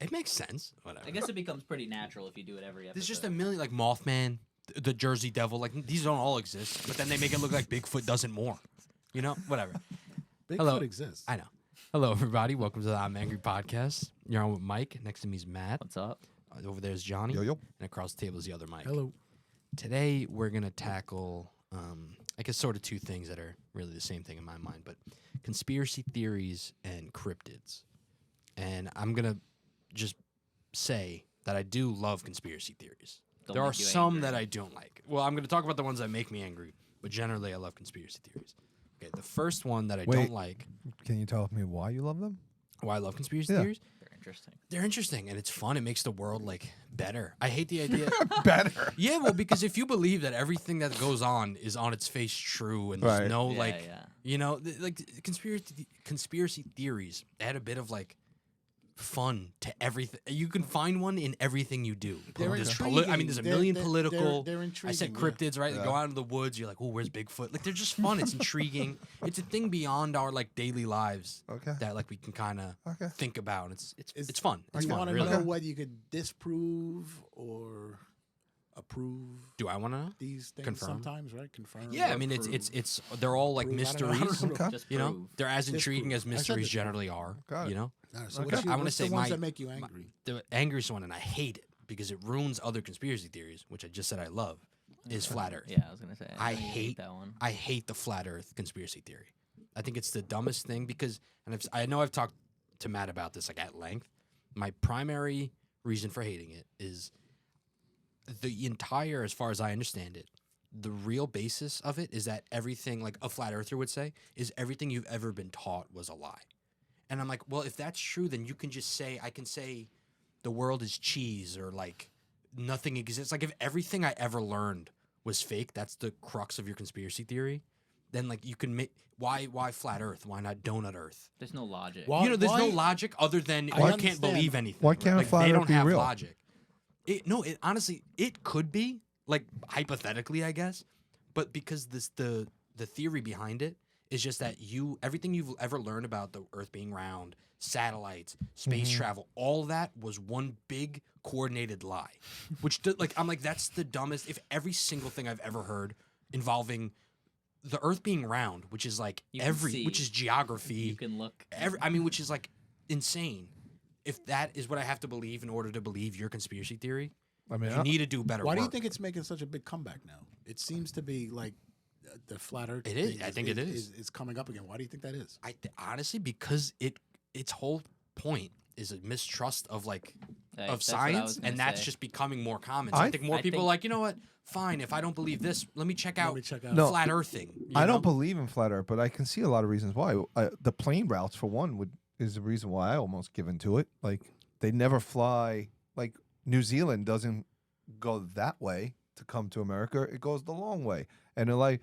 It makes sense. Whatever. I guess it becomes pretty natural if you do it every episode. There's just a million, like Mothman, the Jersey Devil. Like these don't all exist, but then they make it look like Bigfoot doesn't more. You know, whatever. Bigfoot Hello. exists. I know. Hello, everybody. Welcome to the I'm Angry podcast. You're on with Mike. Next to me is Matt. What's up? Over there is Johnny. Yo, yo. And across the table is the other Mike. Hello. Today we're gonna tackle, I guess, sort of two things that are really the same thing in my mind, but conspiracy theories and cryptids. And I'm gonna just say that I do love conspiracy theories. Don't There are make you some angry. that I don't like. Well, I'm gonna talk about the ones that make me angry, but generally I love conspiracy theories. Okay, the first one that I Wait. don't like, Can you tell me why you love them? why I love conspiracy Yeah. theories, They're interesting. they're interesting and it's fun. It makes the world like better. I hate the idea. Better. Yeah, well, because if you believe that everything that goes on is on its face true, and there's Right. no Yeah, like, yeah. you know, like conspiracy theories add a bit of like fun to everything. You can find one in everything you do. They're There's intriguing. I mean, there's a They're- million they're- political. they're I said intriguing, yeah. cryptids, right? They Yeah. go out into the woods. You're like, oh, where's Bigfoot? Like, they're just fun. It's intriguing. It's a thing beyond our like daily lives Okay. that like we can kind of Okay. think about. It's Is- it's fun. It's you fun. want to Really. know whether you could disprove or approve Do I want to know? these things Confirm? sometimes, right? Confirm. Yeah, or I mean, prove. it's they're all like Prove, I don't know. mysteries. Okay. Just You know, prove. they're as Disprove. intriguing as I said mysteries disprove. generally are. Got it. You know, All right, so Okay. what's your, I wanna what's say the ones my- that make you angry? the angriest one, and I hate it because it ruins other conspiracy theories, which I just said I love, is flat Earth. Yeah, I was gonna say. I know you hate that one. I hate the flat Earth conspiracy theory. I think it's the dumbest thing because, and I know I've talked to Matt about this like at length. My primary reason for hating it is the entire, as far as I understand it, the real basis of it is that everything, like a flat earther would say, is everything you've ever been taught was a lie. And I'm like, well, if that's true, then you can just say, I can say the world is cheese or like nothing exists. Like if everything I ever learned was fake, that's the crux of your conspiracy theory. Then like you can make, why flat earth? Why not donut earth? There's no logic. Why- You know, there's no why- logic other than I you can't understand. believe anything. Why can't a like, flat they Earth don't be have real? logic. It honestly, it could be like hypothetically, I guess, but because the theory behind it is just that everything you've ever learned about the Earth being round, satellites, space travel, all of that was one big coordinated lie. Which I'm like that's the dumbest. If every single thing I've ever heard involving the Earth being round, which is like You can which see. is geography, You can look. which is like insane. If that is what I have to believe in order to believe your conspiracy theory, I mean, you need to do better Why work. do you think it's making such a big comeback now? It seems to be like the flat Earth. It is. thing I think it is. is coming up again. Why do you think that is? Honestly, because its whole point is a mistrust of like Hey, of that's what I was science, gonna and that's say. just becoming more common. So I I- think more I people think- are like, you know what? Fine, if I don't believe this, let me check out, check out. No, flat earthing. you I know? don't believe in flat Earth, but I can see a lot of reasons why. The plane routes, for one, is the reason why I almost give into it. Like they never fly. Like New Zealand doesn't go that way to come to America. It goes the long way, and they're like,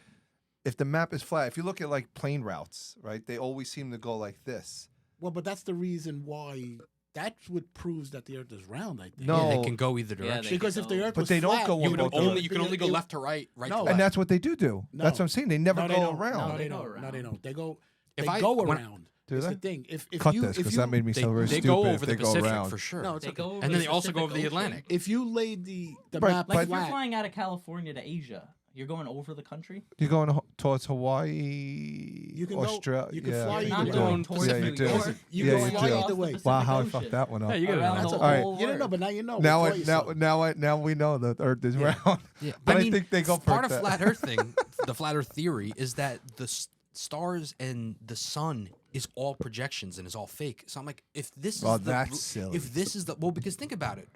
if the map is flat, if you look at like plane routes, right, they always seem to go like this. Well, but that's the reason why. That's what proves that the Earth is round. I think. No. Yeah, they can go either Yeah, direction. they because can if the go- Earth But was they don't flat, go you on would both only you directions. can only go left to right, right No. to And left. that's what they do. No. That's what I'm saying. They never No, they go don't. around. No, they They go don't. No, they around. don't. They go. If They I- go when- around. Do It's they? the thing. If Cut you this if because you that made me they, so very they stupid. go if over they the go Pacific around. for sure. no, it's They okay. go over And then the they also go over the Pacific Ocean. Atlantic. If you laid the Right, map Like if flat, you're flying out of California to Asia, you're going over the country. You're going towards Hawaii, You can go- Australia. you can yeah, fly you either Not way. do. going towards Yeah, New you do. York. You Yeah, can you fly do. either way. Wow, how I Pacific fucked Ocean. that one up. Yeah, you got it. Around That's the okay. whole You don't know, world. but now you know. Now, Before you saw it. now we know that Earth is round. Yeah, But I mean, think they go for part of that. flat Earth thing. The flat Earth theory is that the stars and the sun is all projections and is all fake. So I'm like, if this Well, is the that's silly. if this is the because think about it,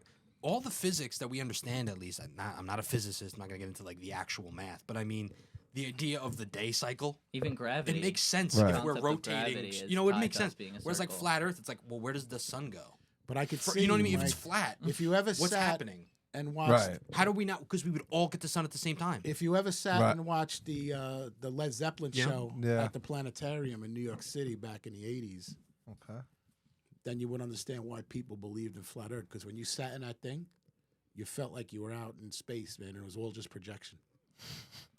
all the physics that we understand, at least I'm not a physicist. I'm not gonna get into like the actual math, but I mean the idea of the day cycle. Even gravity. It makes sense Right. if we're Concept of gravity rotating. is You know, it tied makes to us sense. being a Whereas like circle. flat Earth, it's like, well, where does the sun go? But I could see. You know what I mean? If like, it's flat, if you ever what's sat happening? and watched, Right. How do we not? Because we would all get the sun at the same time. if you ever sat Right. and watched the Led Zeppelin Yeah. show Yeah. at the planetarium in New York City back in the '80s, Okay. then you would understand why people believed in flat Earth. Because when you sat in that thing, you felt like you were out in space, man. It was all just projection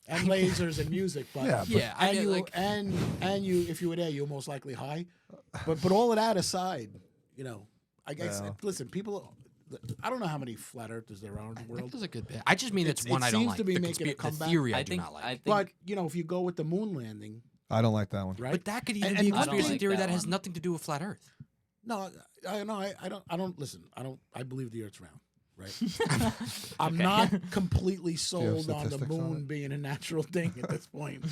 and lasers and music. But Yeah, Yeah, I and get, you like- and you, if you were there, you were most likely high. But all of that aside, I guess Yeah. listen, people. I don't know how many flat earthers there are in the I think world. there's a good bit. I just mean it's It one I don't seems like. to be The, making a the comeback. theory I I do think not like. I think But if you go with the moon landing, I don't like that one. right? But that could even And be a one conspiracy thing- theory that that has one. nothing to do with flat Earth. No, I don't listen. I believe the Earth's round, right? I'm Okay. not completely you have sold on the statistics on moon it? being a natural thing at this point.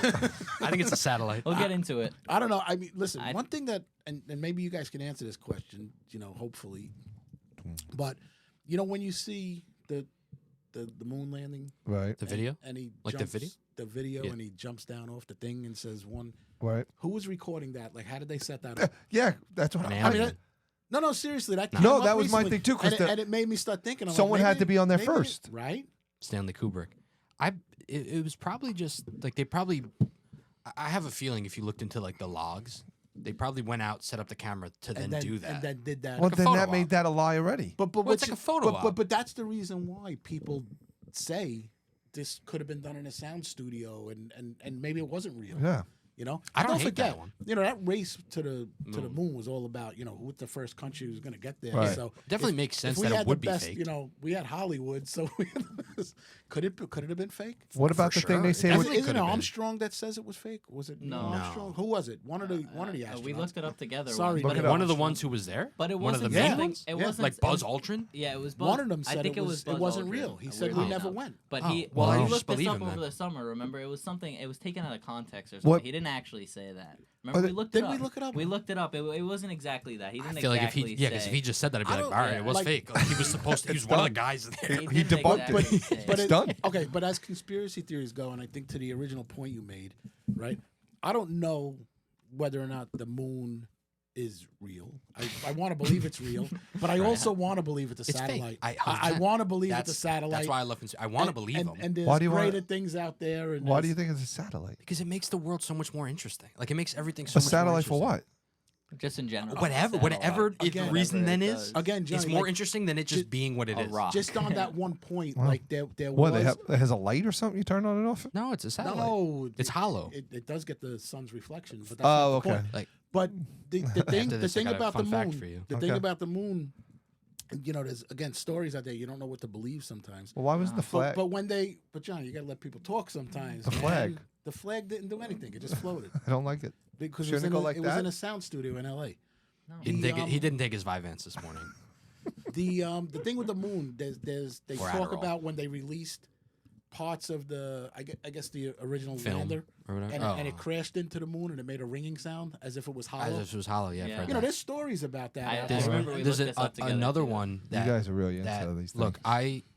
I think it's a satellite. we'll get into it. I don't know. I mean, listen, I- one thing that, and maybe you guys can answer this question, hopefully, but when you see the moon landing, Right. The video? and he Like the jumps, video? the video, Yeah. and he jumps down off the thing and says one. Right. Who was recording that? Like, how did they set that up? Yeah, that's what An I I mean, alien. no, seriously, that No. came No, up that was my recently, thing, too, 'cause and it made me start thinking. I'm like, someone had maybe- to be on there maybe- first. right? Stanley Kubrick. It was probably just like they probably. I have a feeling if you looked into like the logs, they probably went out, set up the camera to then do that. and then did that. Well, a then photo that op. made that a lie already. But Well, it's like a photo op. But that's the reason why people say this could have been done in a sound studio, and maybe it wasn't real. Yeah. I don't hate forget, that one. that race to the moon was all about who the first country was going to get there. Right. So Definitely if- makes if sense we that had it would the be best, fake. we had Hollywood, so could it have been fake? What about the thing sure. they It say? definitely Was, Isn't could it have been. Armstrong that says it was fake? Was it No. Armstrong? Who was it? One of the astronauts. We looked it up together. Sorry, once, Look but it it, up. One of the Armstrong. ones who was there. but it one of wasn't the main something- ones. It Yeah. wasn't Like Buzz Aldrin. Yeah, it was Buzz. One of them said I think it it was. Buzz It wasn't Aldrin, real. He said we weirdly never enough. went. But Oh. he, Well, well, I he just looked this believe up him over then. the summer. Remember, it was something. It was taken out of context or something. What- He didn't actually say that. Remember, Oh, we looked did it up. we look it up? We looked it up. It wasn't exactly that. He I didn't feel like if exactly he, because say. if he just said that, I'd be I like, don't- all right, it was like- fake. Like, he was supposed to. He was one of the guys there. He He didn't debunked it. exactly say But It's done. Okay, but as conspiracy theories go, and I think to the original point you made, right? I don't know whether or not the moon is real. I want to believe it's real, but I also want to believe it's a It's fake. satellite. I- I want to believe it's a That's satellite. why I love. I want to believe and, him And there's Why do you wanna- greater things out there. And why do you there's- think it's a satellite? because it makes the world so much more interesting. Like it makes everything so A much satellite for more what? Just in general. Whatever, whatever. If the Again, reason then whatever it is, does. Again, it's Johnny, more like, interesting than it just ju- being what it a is. rock. just on that one point, Wow. like there What was. it has a light or something? You turn on and off? No, it's a satellite. No, It's hollow. It does get the sun's reflection, but that's Oh, not the okay. point. Like But the thing, After the this, I thing got a about the fun fact moon, for you. the thing Okay. about the moon, there's again stories out there you don't know what to believe sometimes. Well, why was the But, flag? but John, you got to let people talk sometimes. The flag. And the flag didn't do anything; it just floated I don't like it. because Shouldn't it go like it was that? in a sound studio in L.A. No. he didn't, The, take it, he didn't take his Vyvanse this morning. The thing with the moon, they Or talk Adderall. about when they released parts of the I guess the original Film lander, or whatever. and it crashed into the moon and it made a ringing sound as if it was As hollow. if it was hollow. Yeah, I've Yeah. heard You know, that. there's stories about that. I out There's, there. remember we there's looked this up together, another too. one You that guys are really that into these things. look.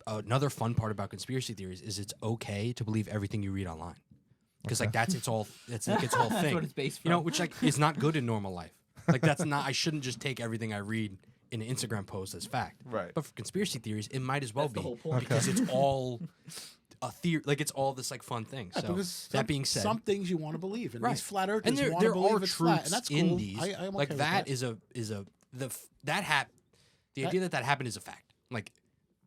Another fun part about conspiracy theories is it's okay to believe everything you read online because like that's its all it's like its whole That's thing. what it's based You know, from. which like is not good in normal life. Like that's not. I shouldn't just take everything I read in an Instagram post as fact. Right. But for conspiracy theories, it might as well That's the be whole point. because it's all a theory. Like it's all this like fun thing. Yeah, So because that being said, some things you want to believe, and Right. these flat earthers and there want to believe are it's flat, truths and that's cool. in these. I'm Like okay with that is a that happened. The idea that happened is a fact. Like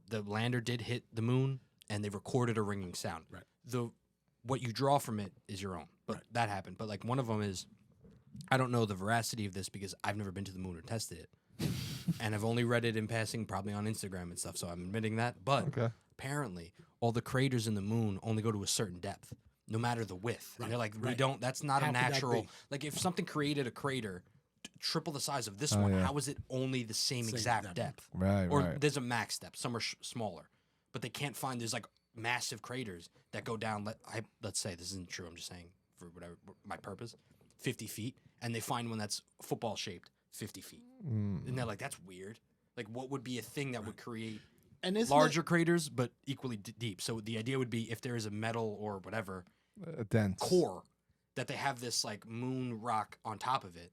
the lander did hit the moon, and they recorded a ringing sound. Right. What you draw from it is your own. But that happened. But like one of them is, I don't know the veracity of this because I've never been to the moon or tested it, and I've only read it in passing, probably on Instagram and stuff. So I'm admitting that. But Okay. apparently, all the craters in the moon only go to a certain depth, no matter the width. And they're like, we right. don't. That's not How a could that natural. be? Like if something created a crater triple the size of this Oh, one, yeah. how is it only the same exact depth. depth? Right, Or right. there's a max depth. Some are smaller, but they can't find. There's like massive craters that go down. Let's say this isn't true. I'm just saying for whatever my purpose, 50 feet, and they find one that's football shaped, 50 feet, Mm. and they're like, that's weird. Like, what would be a thing that would create and isn't larger craters but equally deep? So the idea would be if there is a metal or whatever Dense. core that they have this like moon rock on top of it,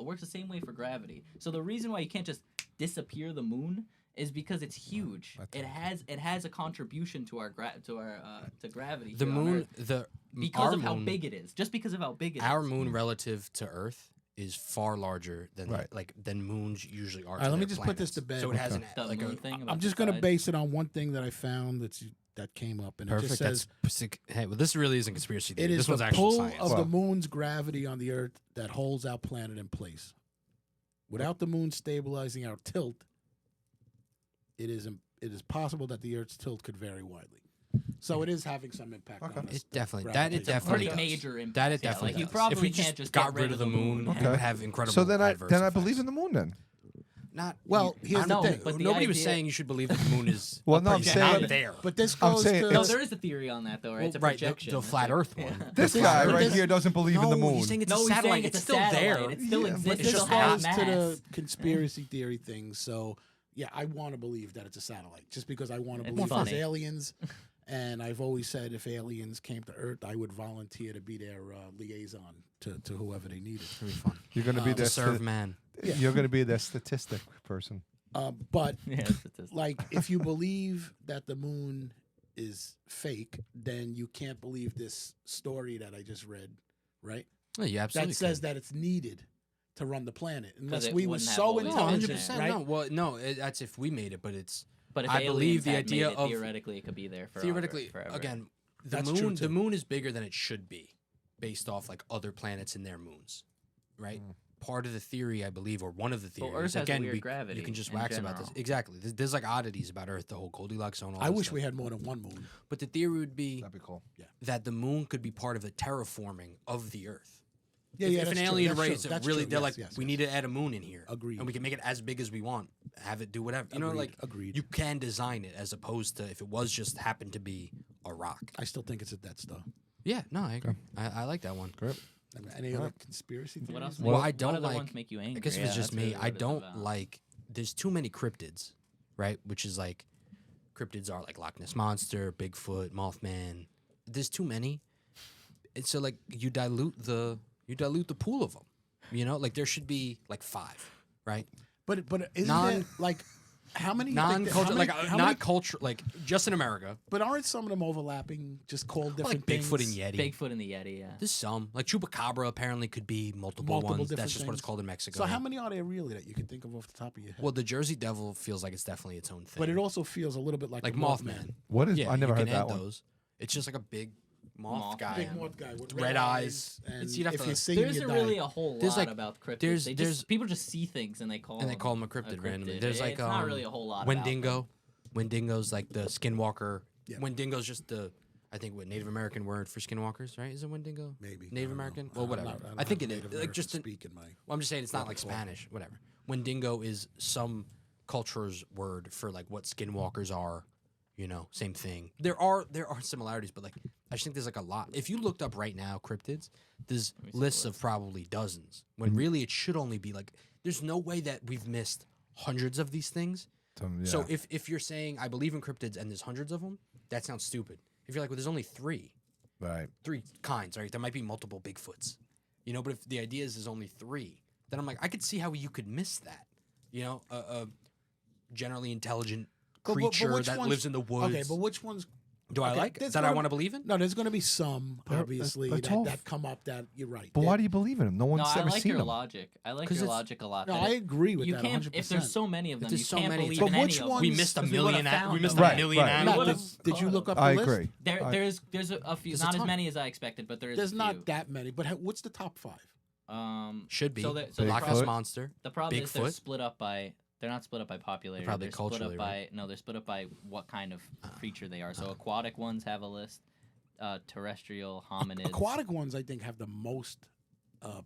It works the same way for gravity. So the reason why you can't just disappear the moon is because it's huge. I It has a contribution to our to gravity. The here on moon, Earth because our of how moon- big it is. Just because of how big it is. our moon relative to Earth is far larger than Right. than moons usually are. All to right, let me their just put this planets. to bed. So it has Okay. an The like moon a thing about I'm the just going to size. base it on one thing that I found that came up, and it perfect. just says Hey, well, this really isn't conspiracy theory. it is This one's the actual pull science. of the Well- moon's gravity on the Earth that holds our planet in place. Without the moon stabilizing our tilt, it is possible that the Earth's tilt could vary widely. So it is having some impact Okay. on us. It definitely gravitation. definitely Pretty does. major impact. That it yeah, definitely like you does. probably if we can't just get got rid of the moon, Okay. it would have incredible. So then I adverse believe effects. in the moon then. Not Well, you- here's I'm the not- thing. but the Nobody was idea- saying you should believe that the moon is. Well, no, I'm not saying- there. But this I'm goes saying to No, it's- there is a theory on that though, right? It's a Right, the- projection. the It's flat like- Earth one. yeah. This But guy this- right this- here doesn't believe in the No, moon. he's saying it's No, a he's saying satellite. it's It's a still there. satellite. It still Yeah, exists. but It it's It just just still goes has to the mass. conspiracy theory thing. So, yeah, I want to believe that it's a satellite just because I want to It's believe there's funny. aliens. And I've always said if aliens came to Earth, I would volunteer to be their liaison to whoever they needed. It'll be fun. You're going to be To their To serve man. Yeah. You're going to be their statistic person. But Yeah, it's like, if you believe that the moon is fake, then you can't believe this story that I just read, right? Yeah, you absolutely. That says could. that it's needed to run the planet, unless it we were wouldn't have so all these No, intelligent, 100%. right? No, well, no, that's if we made it, but it's But if I believe aliens the had idea made it, of- theoretically it could be there for theoretically forever. again the That's true, moon. too. The moon is bigger than it should be, based off like other planets and their moons, right? Part of the theory, I believe, or one of the Well, theories. Earth has again, weird gravity you can just in wax about this. general. Exactly. There's like oddities about Earth, the whole Goldilocks zone. All I this wish stuff. we had more than one moon. But the theory would be That'd be cool. that the moon could be part of the terraforming of the Earth. Yeah, if, yeah. if that's an true, alien that's race, true, that's really, true, they're yes, like, yes, we yes. need to add a moon in here, Agreed. and we can make it as big as we want, have it do whatever. You know, Agreed, like agreed. you can design it as opposed to if it was just happened to be a rock. I still think it's a Death Star. Yeah, no, I agree. I like that one. Great. Any other conspiracy theories? What else? Well, I what don't other like- ones make you angry? I guess if it's Yeah, just that's me, really what I it's don't about. like. There's too many cryptids, right? Which is like, cryptids are like Loch Ness monster, Bigfoot, Mothman. There's too many, and so like you dilute the pool of them. You know, like there should be like 5, right? But isn't Non- there like how many Non-culture, how like many- how not many- culture, like just in America. But aren't some of them overlapping? Just called different Like Bigfoot things? and Yeti. Bigfoot and the Yeti. Yeah. There's some like Chupacabra. Apparently, could be multiple Multiple ones. different That's just what it's things. called in Mexico. So how many are there really that you can think of off the top of your head? Well, the Jersey Devil feels like it's definitely its own thing. But it also feels a little bit like like a Mothman. What is? Yeah, I never you heard can that add one. those. It's just like a big moth Moth guy. Big Yeah. moth guy with Red eyes. And It's- you'd have if to- you see There him, you isn't die. really a whole There's, lot like- about cryptids. there's- They there's- just people just see things and they call And they call them a a cryptid randomly. There's It's like not really a whole lot. about them. Wendigo. Wendigo's like the skinwalker. Yeah. Wendigo's just the I think what Native American word for skinwalkers, right? Is it Wendigo? Maybe I Native don't know. American? Well, I'm whatever. not- don't I think have it Native is. Like American just an, speak in my. well, I'm just saying it's not like repertoire. Spanish. Whatever. Wendigo is some culture's word for like what skinwalkers are. You know, same thing. There are similarities, but like I just think there's like a lot. If you looked up right now cryptids, there's me see the lists of probably dozens. When really it should only be like there's no way that we've missed hundreds of these things. So Yeah. if you're saying I believe in cryptids and there's hundreds of them, that sounds stupid. If you're like, well, there's only 3 Right. kinds, right? There might be multiple Bigfoots, you know. But if the idea is there's only 3, then I'm like, I could see how you could miss that. You know, a generally intelligent But creature which that ones- lives in the woods. Okay, but which ones? do I okay, like there's that? I gonna- want to believe in. No, there's going to be some They're- obviously they're tough. that come up that you're right. But why do you believe in him? No one's No, I ever like seen your him. logic. I like 'Cause your it's- logic a lot. No, that I it- agree with you that. can't 100%. if there's so many of them. There's You so can't many, believe it's But like- in which any of ones- them. We missed a Because we million. would've found We missed them. a Right, million right. animals. Matt, did you look up the I list? agree. There's a few, There's a not as ton. many as I expected, but there is. There's a not few. that many. But what's the top 5? Should be So the Loch Ness problem- monster. The problem is they're Bigfoot. split up by. They're not split up by popularity. probably they're split culturally, up by right? no. They're split up by what kind of creature they are. So aquatic ones have a list. Terrestrial hominids. Aquatic ones, I think, have the most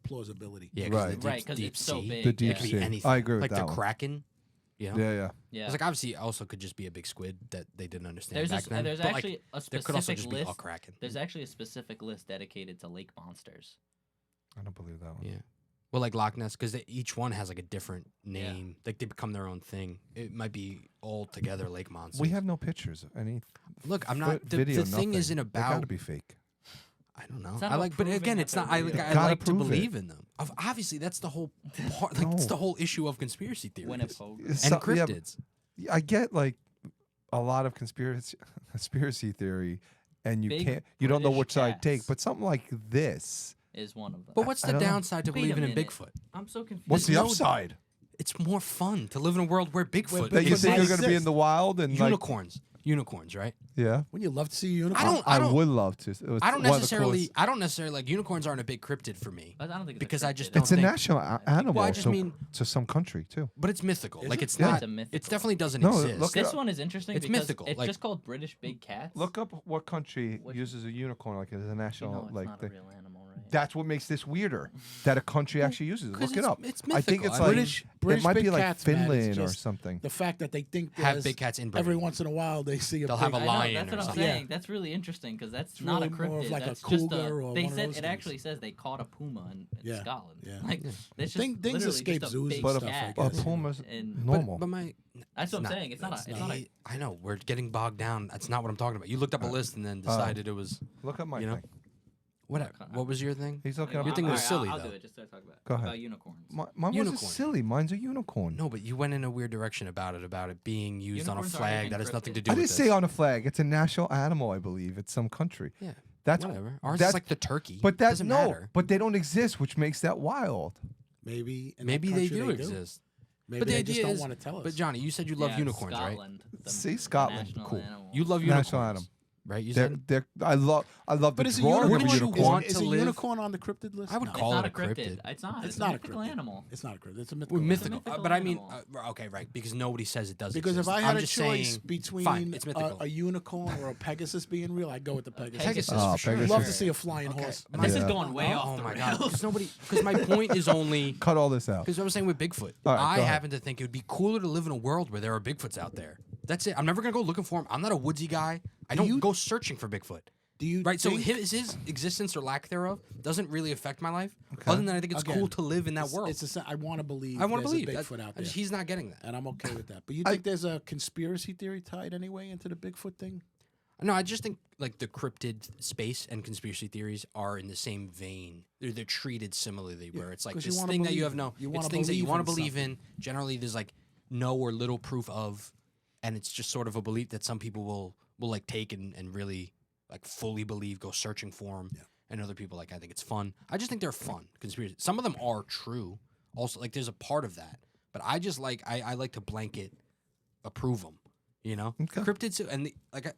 plausibility. Yeah, Right. the Right, deep, 'cause deep it's so sea. big. The It deep could be sea. anything. I agree with like that the one. kraken. You know? Yeah, yeah. Yeah. It's like obviously also could just be a big squid that they didn't understand There's back then. there's but, like, actually a there could also specific just be list. a kraken. There's actually a specific list dedicated to lake monsters. I don't believe that one. Yeah. Well, like Loch Ness, because each one has like a different Yeah. name. Like they become their own thing. It might be all together lake monsters. We have no pictures. Any Look, I'm not. The video, thing nothing. isn't They about. gotta be fake. I don't know. It's not I about like, but proving again, that it's they're not. I, real. like, I Gotta like to prove it. believe in them. Obviously, that's the whole part. Like, it's No. the whole issue of conspiracy theories Winnie Pogue. and So- yeah, cryptids. I get like a lot of conspiracy theory, and you Big you don't know British which side to take. cats. But something like this, Is one of them. But what's I the don't know. downside to Wait a believing in minute. Bigfoot? I'm so confused. what's the no- upside? It's more fun to live in a world where Bigfoot That you Bigfoot think might are going to be in exist. the wild and like, unicorns, right? yeah. Wouldn't you love to see a unicorn? I I don't- would love to. It was I don't one of the necessarily. coolest- I don't necessarily like unicorns aren't a big cryptid for me, But I don't think it's because a I just cryptid. don't It's a think- national animal. Well, I just so, mean- to some country too. but it's mythical. Is Like it? it's Yeah. not. It's a mythical. It definitely doesn't No, exist. look it This up. one is interesting It's because mythical, it's like- just called British Big Cats. Look up what country Which- uses a unicorn like as a You national know it's like not thing. a real animal, right? That's what makes this weirder. That a country actually uses it. 'cause Look it up. It's I think mythical. it's I like mean, British it might big be like cats, Matt, is Finland or just something. The fact that they think have there's big cats inbred. every once in a while they see a They'll big have a I know, lion that's or what I'm something. Yeah. saying. That's really interesting because that's It's not a really more of cryptid. like a That's just cougar or they one of said those it things. actually says they caught a puma in Yeah, Scotland. yeah. Like Yeah. that's just Things literally escape just a zoos big and But stuff, I cat. a guess. puma's And normal. But my. that's what I'm not- saying. It's not it's a. It's not. not a. I know we're getting bogged down. That's not what I'm talking about. You looked up a list and then decided it was Look at my you know, thing. whatever. What was your thing? He's looking up. Your thing was silly, I'll though. do it just to talk about. Go ahead. About unicorns. Mine wasn't Unicorn. silly. Mine's a unicorn. No, but you went in a weird direction about it being used on a Unicorns aren't flag even that has nothing to cryptid. do I with didn't say this. on a flag. It's a national animal, I believe. It's some country. Yeah, That's whatever. Ours that's is like the turkey. But that's doesn't no. matter. But they don't exist, which makes that wild. Maybe in that Maybe they country do exist. Maybe But the they just idea don't is- want to tell us. But Johnny, you said you love Yeah, unicorns, right? Scotland, the See, Scotland, national cool. animal. You love National unicorns, animal. right? You They're, said they're, I love but the is a drawing of a unicorn, unicorn. want is to a live- unicorn on the cryptid list? I would No. call it's not it a cryptid. It's not. It's It's not a a mythical cryptid. animal. It's not a cryptid. It's a mythical. Well, mythical. mythical But I mean, animal. okay, right? Because nobody says it does. Because exist. if I had I'm a just choice saying, between fine, it's mythical. a unicorn or a Pegasus being real, I'd go with the Pegasus. Pegasus, Oh, for sure. Pegasus. I'd love to see a flying Okay. horse. My- This is Yeah. going way Oh, off the my rails. god! Because my point is only Cut all this out. because I was saying with Bigfoot. All right, I go ahead. happen to think it would be cooler to live in a world where there are Bigfoots out there. That's it. I'm never gonna go looking for them. I'm not a woodsy guy. I don't you- go searching for Bigfoot. Do you Right, so think- his existence or lack thereof doesn't really affect my life. Okay. Other than I think it's Again, cool to live in that it's- world. I want to believe. I want to there's believe a that, Bigfoot out there, he's not getting that. and I'm okay with that. But you think there's a conspiracy theory tied anyway into the Bigfoot thing? No, I just think like the cryptid space and conspiracy theories are in the same vein. They're treated similarly, where it's like 'cause you this wanna thing that you believe have in- no. you It's wanna things that you believe want to in believe in. Generally, there's like no or little proof of, and it's just sort of a belief that some people will like take and really like fully believe, go searching for them, and other people like I think it's fun. I just think they're fun conspiracy. Some of them are true. Also, like there's a part of that, but I just like I like to blanket approve them. You know, Okay. cryptids and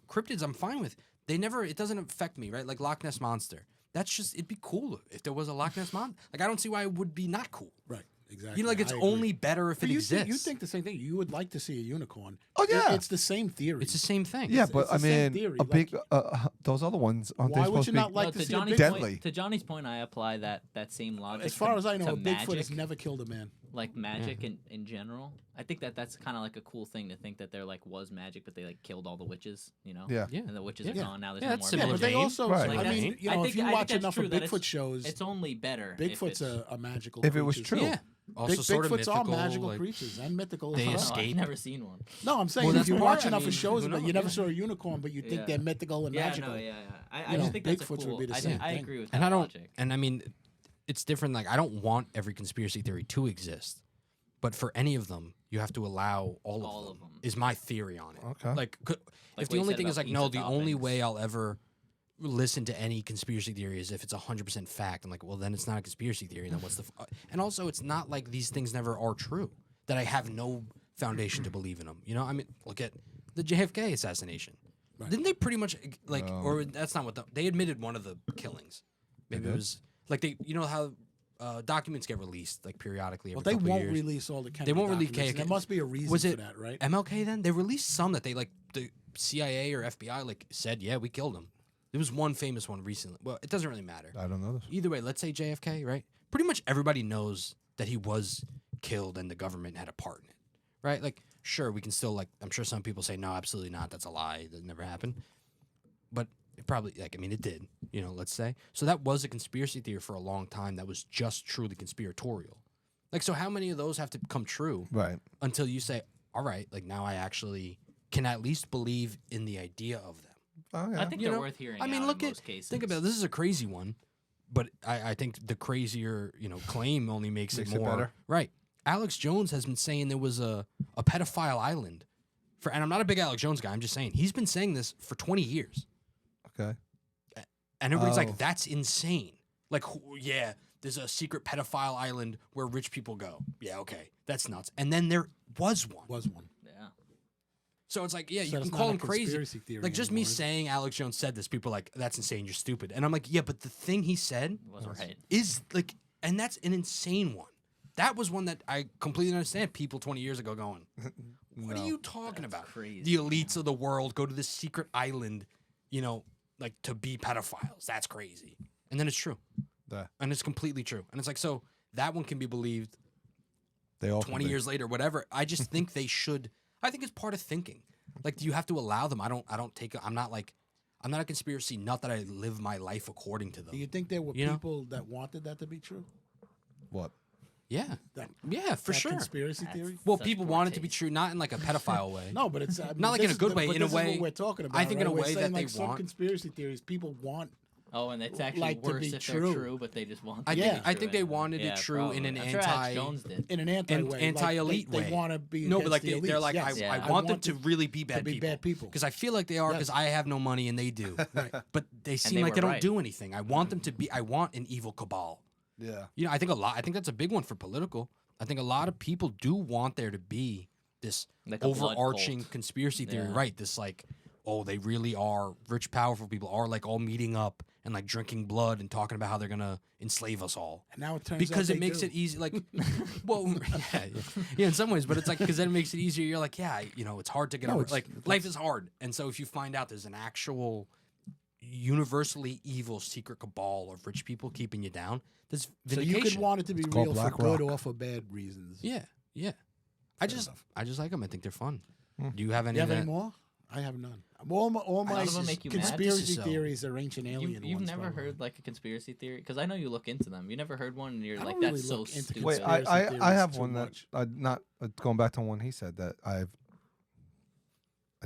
cryptids I'm fine with. They never. It doesn't affect me, right? Like Loch Ness monster. That's just it'd be cool if there was a Loch Ness monster. Like I don't see why it would be not cool. Right. Exactly. You know, like it's I agree. only better if But it you exists. think, you think the same thing. You would like to see a unicorn. Oh, yeah. It's the same theory. it's the same thing. Yeah, It's but the I same mean, theory, a big like- those other ones aren't they Why would supposed you to not be? like No, to to see a Johnny's Bigfoot? Deadly. point, to Johnny's point, I apply that same logic. As far as I know, to a Bigfoot has magic, never killed a man. like magic in general. I think that's kind of like a cool thing to think that there like was magic, but they like killed all the witches. You know. Yeah. Yeah. And the witches Yeah. are gone now. There's Yeah, no that's more. Yeah, similar but they vein. also, Right. I Like, mean, that's- you I know, think- if you I think watch that's enough true of that it's- Bigfoot shows, It's only better. Bigfoot's if it's, a magical If it was creature. true. Yeah. Also, Big, sort of Bigfoot's all mythical, magical like, creatures and mythical. they as well. I've escape. never seen one. No, I'm saying Well, if that's you what watch I enough mean, of shows, who but you knows? never Yeah. saw a unicorn, but you think Yeah. they're mythical and Yeah, magical. no, yeah. I You just know, think that's a Bigfoots would cool. be the I same I thing. agree with And that I don't. logic. And I mean, it's different. Like I don't want every conspiracy theory to exist, but for any of them, you have to allow all of them. Is my theory on it. Okay. Like, Like if what the you only said thing is about like, no, pizza the only toppings. way I'll ever listen to any conspiracy theory is if it's 100% fact. I'm like, well, then it's not a conspiracy theory. Then what's the? And also, it's not like these things never are true. That I have no foundation to believe in them. You know, I mean, look at the JFK assassination. Right. Didn't they pretty much like, or that's not what they admitted one of the killings. Maybe it did? was like they, you know how documents get released like periodically. Well, Every they couple won't years. release all the Kennedy won't release documents, and KK. There must be a reason Was for it that, right? MLK then? They released some that they like the CIA or FBI like said, yeah, we killed him. There was one famous one recently. Well, it doesn't really matter. I don't know this. Either way, let's say JFK, right? Pretty much everybody knows that he was killed and the government had a part in it, right? Like, sure, we can still like. I'm sure some people say no, absolutely not. That's a lie. That never happened. But it probably, like, I mean, it did. You know, let's say. So that was a conspiracy theory for a long time. That was just truly conspiratorial. Like, so how many of those have to come true Right. until you say, all right, like now I actually can at least believe in the idea of them. Oh, yeah. I think You they're know, worth hearing. I mean, out look in at most cases. think about it. This is a crazy one, but I think the crazier claim only makes Makes it it more better. right. Alex Jones has been saying there was a pedophile island And I'm not a big Alex Jones guy. I'm just saying he's been saying this for 20 years, Okay. and everybody's Oh. like, "That's insane." Like, yeah, there's a secret pedophile island where rich people go. Yeah, okay, that's nuts. And then there was one. Was one. Yeah. So it's like, yeah, So you it's can not call a him crazy. conspiracy theory Like just me anymore, is it? saying Alex Jones said this, people are like, "That's insane. You're stupid." And I'm like, yeah, but the thing he said It was right. is like, and that's an insane one. That was one that I completely understand. People 20 years ago going, "What No. are you talking That's about? crazy. The elites of the world go to this secret island, you know, like to be pedophiles. That's crazy." And then it's true, Yeah. and it's completely true. And it's like, so that one can be believed They all can 20 be. years later, whatever. I just think they should. I think it's part of thinking. Like, do you have to allow them? I don't take. I'm not a conspiracy nut that I live my life according to them. Do you think there were You know? people that wanted that to be true? What? Yeah, That, yeah, for that sure. conspiracy That's- theory? Well, Such people poor want it to be taste. true, not in like a pedophile way. No, but it's I mean, Not like this in a is good the- way, but in a this is way- what we're talking about. I think in right? a We're way saying, that they like some want- conspiracy theories people want. Oh, and it's actually Like to worse be if true. they're true, but they just want. I them think- to be I true think they anyway. wanted it true in an I'm sure Alex anti- Jones did. In an anti way, anti-elite they way. want to be No, but like against the they're elites. like, Yes. Yeah. I want them to really be bad be people. bad people. Because I feel like they are, because Yes. I have no money and they do. Right. But they seem they like were they don't right. do anything. I want them to be. I want an evil cabal. Yeah. You know, I think that's a big one for political. I think a lot of people do want there to be this Like a blood overarching cult. conspiracy theory, Yeah. right? This like, oh, they really are rich, powerful people are like all meeting up and like drinking blood and talking about how they're gonna enslave us all. And now it turns Because out it makes do. it easy, like, well, yeah, in some ways, but it's like because then it makes it easier. You're like, yeah, you know, it's hard to get No, over. it's- Like, life is hard, and so if you find out there's an actual universally evil secret cabal of rich people keeping you down, there's So vindication. you could want it to be It's called real for Black good Rock. or for bad reasons. yeah, yeah. I just like them. I think they're fun. Hmm. Do you have any? You have that, any more? I have none. All my None of them make you mad? conspiracy So- theories are ancient alien You've ones. never by the way. heard like a conspiracy theory? Because I know you look into them. You never heard one, and you're I like, don't "That's really so look into stupid." Wait, conspiracy I theories have too one much. that not going back to one he said that I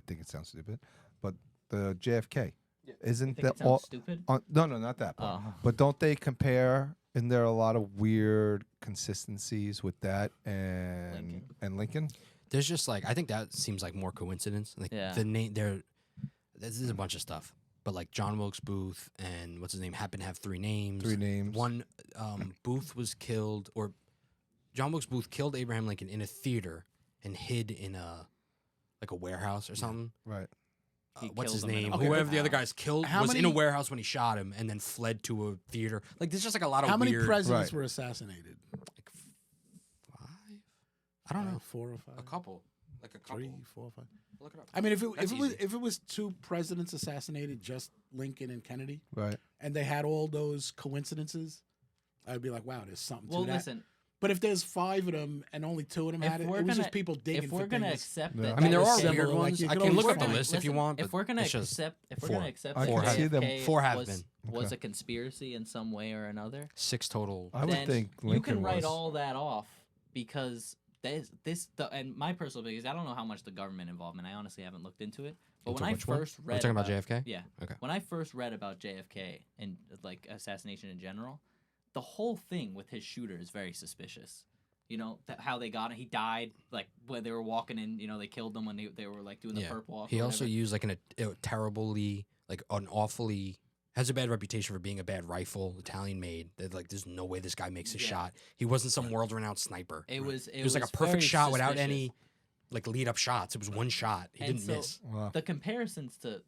think it sounds stupid, but the JFK You isn't think it that all? sounds stupid? No, not that part. Oh. But don't they compare? And there are a lot of weird consistencies with that and Lincoln. There's just like I think that seems like more coincidence. Like Yeah. the name this is a bunch of stuff. But like John Wilkes Booth and what's his name happen to have three names. Three names. One Booth was killed, or John Wilkes Booth killed Abraham Lincoln in a theater and hid in a warehouse or something. Right. He What's killed his him in a name? Okay, Whoever but the other guys killed how was in a many- warehouse when he shot him and then fled to a theater. Like there's just like a lot of How many weird. presidents Right. were assassinated? Like 5? I don't know. 4 or 5. A couple. Like a couple. 3, 4 or 5. Look it up. I mean, if That's easy. it was 2 presidents assassinated, just Lincoln and Kennedy, Right. and they had all those coincidences, I'd be like, wow, there's something Well, to that. listen. But if there's 5 of them and only 2 of them If had it, we're it was just gonna- people digging If for we're gonna things. accept Yeah. that, I mean, there that are was similar, weird like, ones. you I could can always look up the find- list if you want. If but we're gonna it's just accept, if we're 4. gonna accept I that can see them. JFK 4 have was, been. was Okay. a conspiracy in some way or another, 6 total. I would then think you Lincoln can write was. all that off because and my personal opinion is I don't know how much the government involvement. I honestly haven't looked into it. But Into when I which one? first Are we read talking about JFK? yeah, Okay. when I first read about JFK and like assassination in general, the whole thing with his shooter is very suspicious. You know how they got him. He died like when they were walking in. You know they killed him when they were like doing the Yeah. perp walk. He or also whatever. used like a terribly, like an awfully, has a bad reputation for being a bad rifle, Italian made. That like there's no way this guy makes a Yeah. shot. He wasn't some world renowned sniper. It was like a perfect very shot without suspicious. any like lead up shots. It was one shot. He And didn't so- miss. Wow. The comparisons to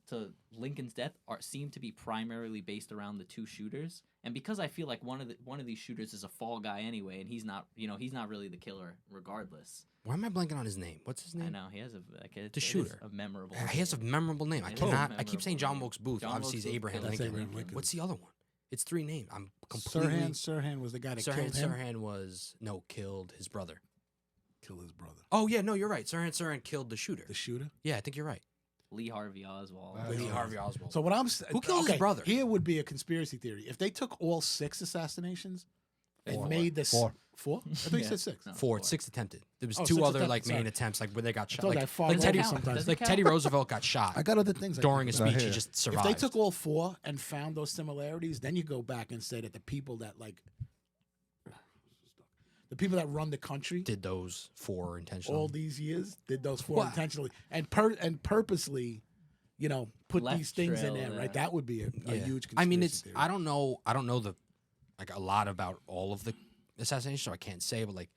Lincoln's death seem to be primarily based around the 2 shooters, and because I feel like one of these shooters is a fall guy anyway, and he's not really the killer regardless. Why am I blanking on his name? What's his I name? know he has it The is shooter. a memorable. He has a name. memorable name. I It is a cannot. I keep saying memorable John name. Wilkes Booth. John Obviously, Wilkes he's Booth. Abraham That's Lincoln. Abraham Lincoln. What's the other one? It's 3 names. I'm completely. Sirhan was the guy that killed him. Sirhan killed his brother. Killed his brother. Oh yeah, no, you're right. Sirhan killed the shooter. The shooter. Yeah, I think you're right. Lee Harvey Oswald. Wow. Lee Yeah. Harvey Oswald. So what I'm saying, Who killed his brother? Here would be a conspiracy theory. If they took all 6 assassinations and 4. made this 4. 4? I thought you Yeah. said 6. No. 4. 6 attempted. There was Oh, 2 6 other attempted, like main sorry. attempts, like where they got shot. thought I Like, fought like over Teddy, sometimes. Does it like count? Teddy Roosevelt got shot I got other things. I during a think speech. about. He hear. just If survived. they took all 4 and found those similarities, then you go back and say that the The people that run the country did those four intentionally. all these years did those four Well, intentionally and purposely, put Left these things in trail there, right? there. That would be a huge. I mean, conspiracy theory. I don't know a lot about all of the assassinations, so I can't say. But like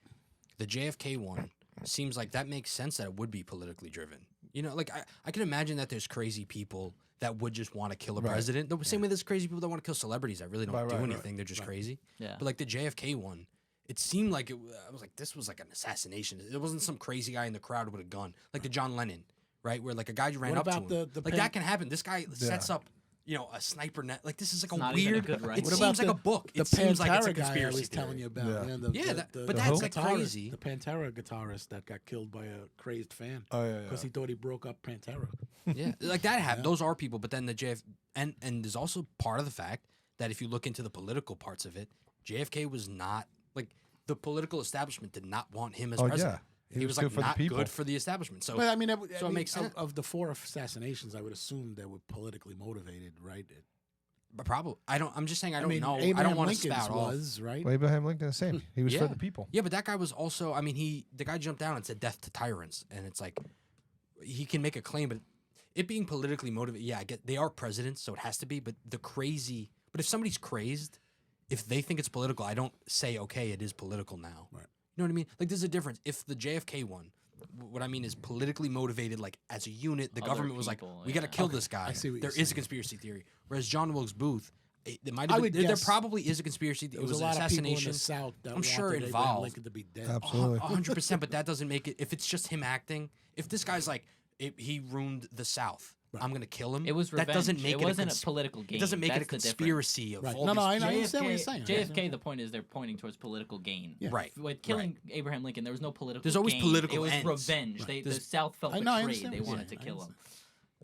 the JFK one seems like that makes sense that it would be politically driven. Like I can imagine that there's crazy people that would just want to kill a Right. president. The same way there's crazy people that want to kill celebrities that really don't Right, do right, right. anything. They're just crazy. Yeah. But like the JFK one, it seemed like I was like, this was like an assassination. It wasn't some crazy guy in the crowd with a gun, like the John Lennon, right? Where like a guy ran What up to about him. the Like Pan- that can happen. This guy sets up, a sniper net. Like this is like It's a not even a weird. good right. It What seems about like the- a book. The It seems like it's a Pantera guy I conspiracy was telling theory. you about. Yeah. But the that's like guitarist- crazy. The Pantera guitarist that got killed by a crazed fan Oh yeah. because he thought he broke up Pantera. Yeah, like that Yeah. Those are people, but then the JF and there's also part of the fact that if you look into the political parts of it, JFK was not like the political establishment did not want him as Oh, president. yeah. He was good like for the not people. good for the establishment. So But I mean, it makes sense. Of the four assassinations, I would assume they were politically motivated, right? but probably I'm just saying I don't mean, know. I Abraham don't want to Lincoln's spout off. was right. Well, Abraham Lincoln the same. He was for Yeah. the people. Yeah, but that guy was also. I mean, the guy jumped down and said "death to tyrants," and it's like he can make a claim, but it being politically motivated. Yeah, I get they are presidents, so it has to be. But But if somebody's crazed, if they think it's political, I don't say okay, it is political now. Right. You know what I mean? Like there's a difference. If the JFK one, what I mean is politically motivated, like as a unit, the Other government was like, people, we got to yeah. kill this guy. I see what There you're is a saying. conspiracy theory. Whereas John Wilkes Booth. It might I have would been, there guess probably is a conspiracy. There It was was a an lot of people in assassination. the South that I'm sure wanted Abraham involved. Lincoln to be dead. Absolutely. 100%, but that doesn't make it. If it's just him acting, if this guy's like, he ruined the South, I'm gonna kill him. It was revenge. That doesn't make it it wasn't a a political game. It doesn't make it a That's the difference. conspiracy of Right. all No, no, these I people. understand what you're saying. JFK, the point is they're pointing towards political gain. Yeah. Right. With killing Abraham Lincoln, there was no political. There's always gain. political It was ends. revenge. Right. The There's- South felt I know, I betrayed. understand They what you're wanted to saying. I kill him,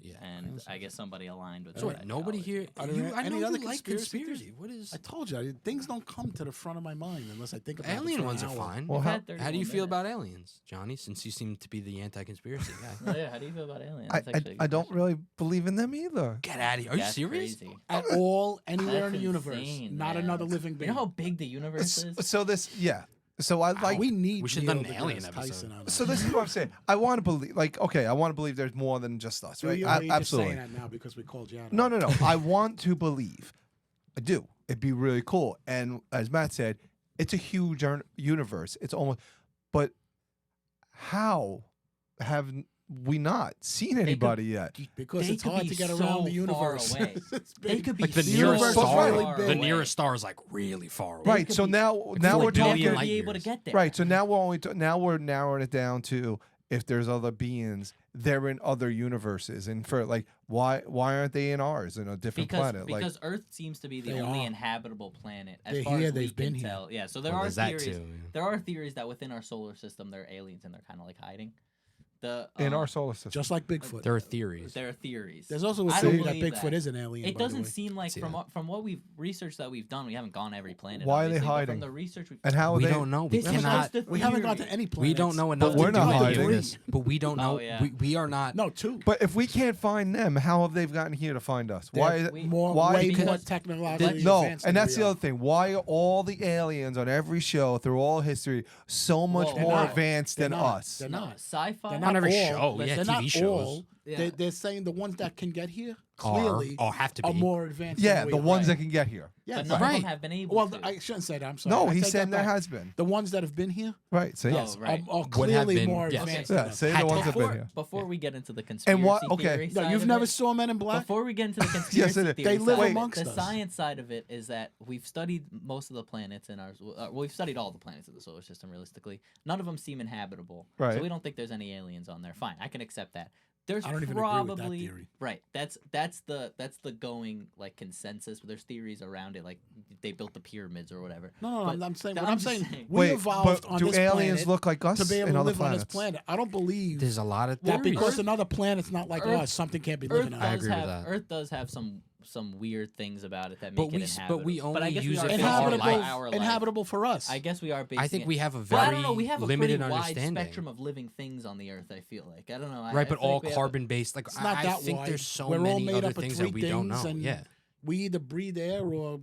Yeah. and I guess somebody aligned with. So that wait, nobody here. Are You, there I any know other you like conspiracy conspiracy. What is I told you, things don't come to the front of my mind unless I think about alien it for ones an are hour. fine? Well, We've how- had How do 31 you feel minutes. about aliens, Johnny? Since you seem to be the anti-conspiracy guy. Oh, yeah, how do you feel about aliens? I, That's actually a I good don't question. really believe in them either. Get out of here! Are you That's serious? crazy. At all, anywhere in That's the universe, insane, not man. another living You being. know how big the universe is? So So I like. we need We should've Neil done an alien deGrasse episode. Tyson on So that. this is what I'm saying. I want to believe, I want to believe there's more than just us, Do right? you, or are you just Absolutely. saying that now because we called you out? No, on no, no. I want to believe. I do. It'd be really cool. And as Matt said, it's a huge universe. It's almost. But how have we not seen anybody yet? it? Because They it's could hard be to get so around the far universe. away. It's They big. could be Like the so nearest universe is star, really far big. the away. nearest star is like really far away. Right. could So be- now It's we're like billion talking. never light be able to years. get there. Right. So now we're now we're narrowing it down to if there's other beings, they're in other universes, and for like why aren't they in ours in a different planet? Like Because Earth seems to be the They only are. inhabitable planet as They're far here, as we they've can been here. tell. Yeah, so there Well, are there's that theories. too, yeah. There are theories that within our solar system there are aliens and they're kind of like hiding. in our solar system. Just like Bigfoot. There are theories. There are theories. There's also a I don't theory that believe Bigfoot that. is an alien. It by the doesn't way. seem like See from that. from what we've researched that we've done, we haven't gone every planet. Why are they obviously, but hiding? From the research we've and how are We they? don't know. We This is cannot. just the We haven't got theory. to any planets. We don't know enough we're to not do any hiding. of this. But we don't know. Oh, yeah. We are not. No, two. But if we can't find them, how have they gotten here to find us? Why? They're Is it, we- more, why- way because- more technologically no, advanced and than that's we the are. other thing. Why are all the aliens on every show through all history so much Whoa, more whoa. advanced They're than not. us? They're No, not. sci-fi. They're On not every all. show, yeah, they're TV not shows. all. Yeah. They're saying the ones that can get here Are clearly have to are be. more advanced. Yeah, than we the are. ones Right. that can get here. Yes. But none of Right. them have been able Well, to. I shouldn't say that. I'm sorry. No, I he take said that there back. has been. The ones that have been here Right. So Oh, yes. right. are Would have clearly been- more yes. advanced. Yeah, than us. say the Had ones to. that have been before here. before we get into the conspiracy And what? Okay. theory No, side you've of never it, saw Men in Black. Before we get into the conspiracy it is. theory They live side, amongst the us. science side of it is that we've studied most of the planets in our. Well, we've studied all the planets of the solar system. Realistically, none of them seem inhabitable. Right. So we don't think there's any aliens on there. Fine, I can accept that. There's I don't even agree with that probably theory. right. That's the going like consensus. But there's theories around it, like they built the pyramids or whatever. No, But I'm saying. I'm What I'm just saying. saying. We Wait, evolved but on do this aliens planet look like us to be able in to other live on this planets? planet. I don't believe There's a lot of that theories. because another planet's not like Earth- us, something can't be Earth living on. I does agree with have that. Earth does have some weird things about it that But make we it s- inhabitable. but we I only guess use we are it basing for our Inhabitable, life. our life. inhabitable for us. I guess we are basing I think it- we have a Well, I very don't know. We have a limited pretty wide understanding. spectrum of living things on the Earth. I feel like I don't know. Right, but all think we have a- carbon based. Like It's not I that think wide. there's so We're all many made other up of things three that we don't things, know. and Yeah. we either breathe air or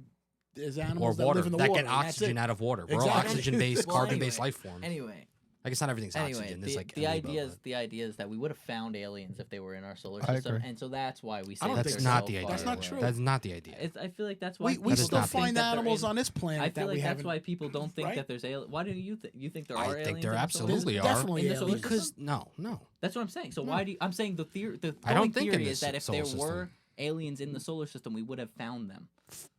there's or animals that water live in the that water. get and that's oxygen it. out of water. We're all Exactly. oxygen-based, Well, carbon-based anyway. life forms. Anyway, I guess not everything's oxygen. There's like the amoeba, idea but- the idea is that we would have found aliens if they were in our solar I system, agree. and so that's why we say I don't that That's think they're not so the idea. far That's not away. true. That's not the idea. I feel like that's why We That is still not the- find that they're animals in- on this planet I feel that we like that's haven't. why people don't think Right? that there's aliens. Why do you think there I are think aliens? there in the solar absolutely system? are. Definitely In the solar aliens. Because system? no. That's what I'm saying. So why do you, I'm saying the theory? The I don't going think in theory the is that if solar there system. were aliens in the solar system, we would have found them.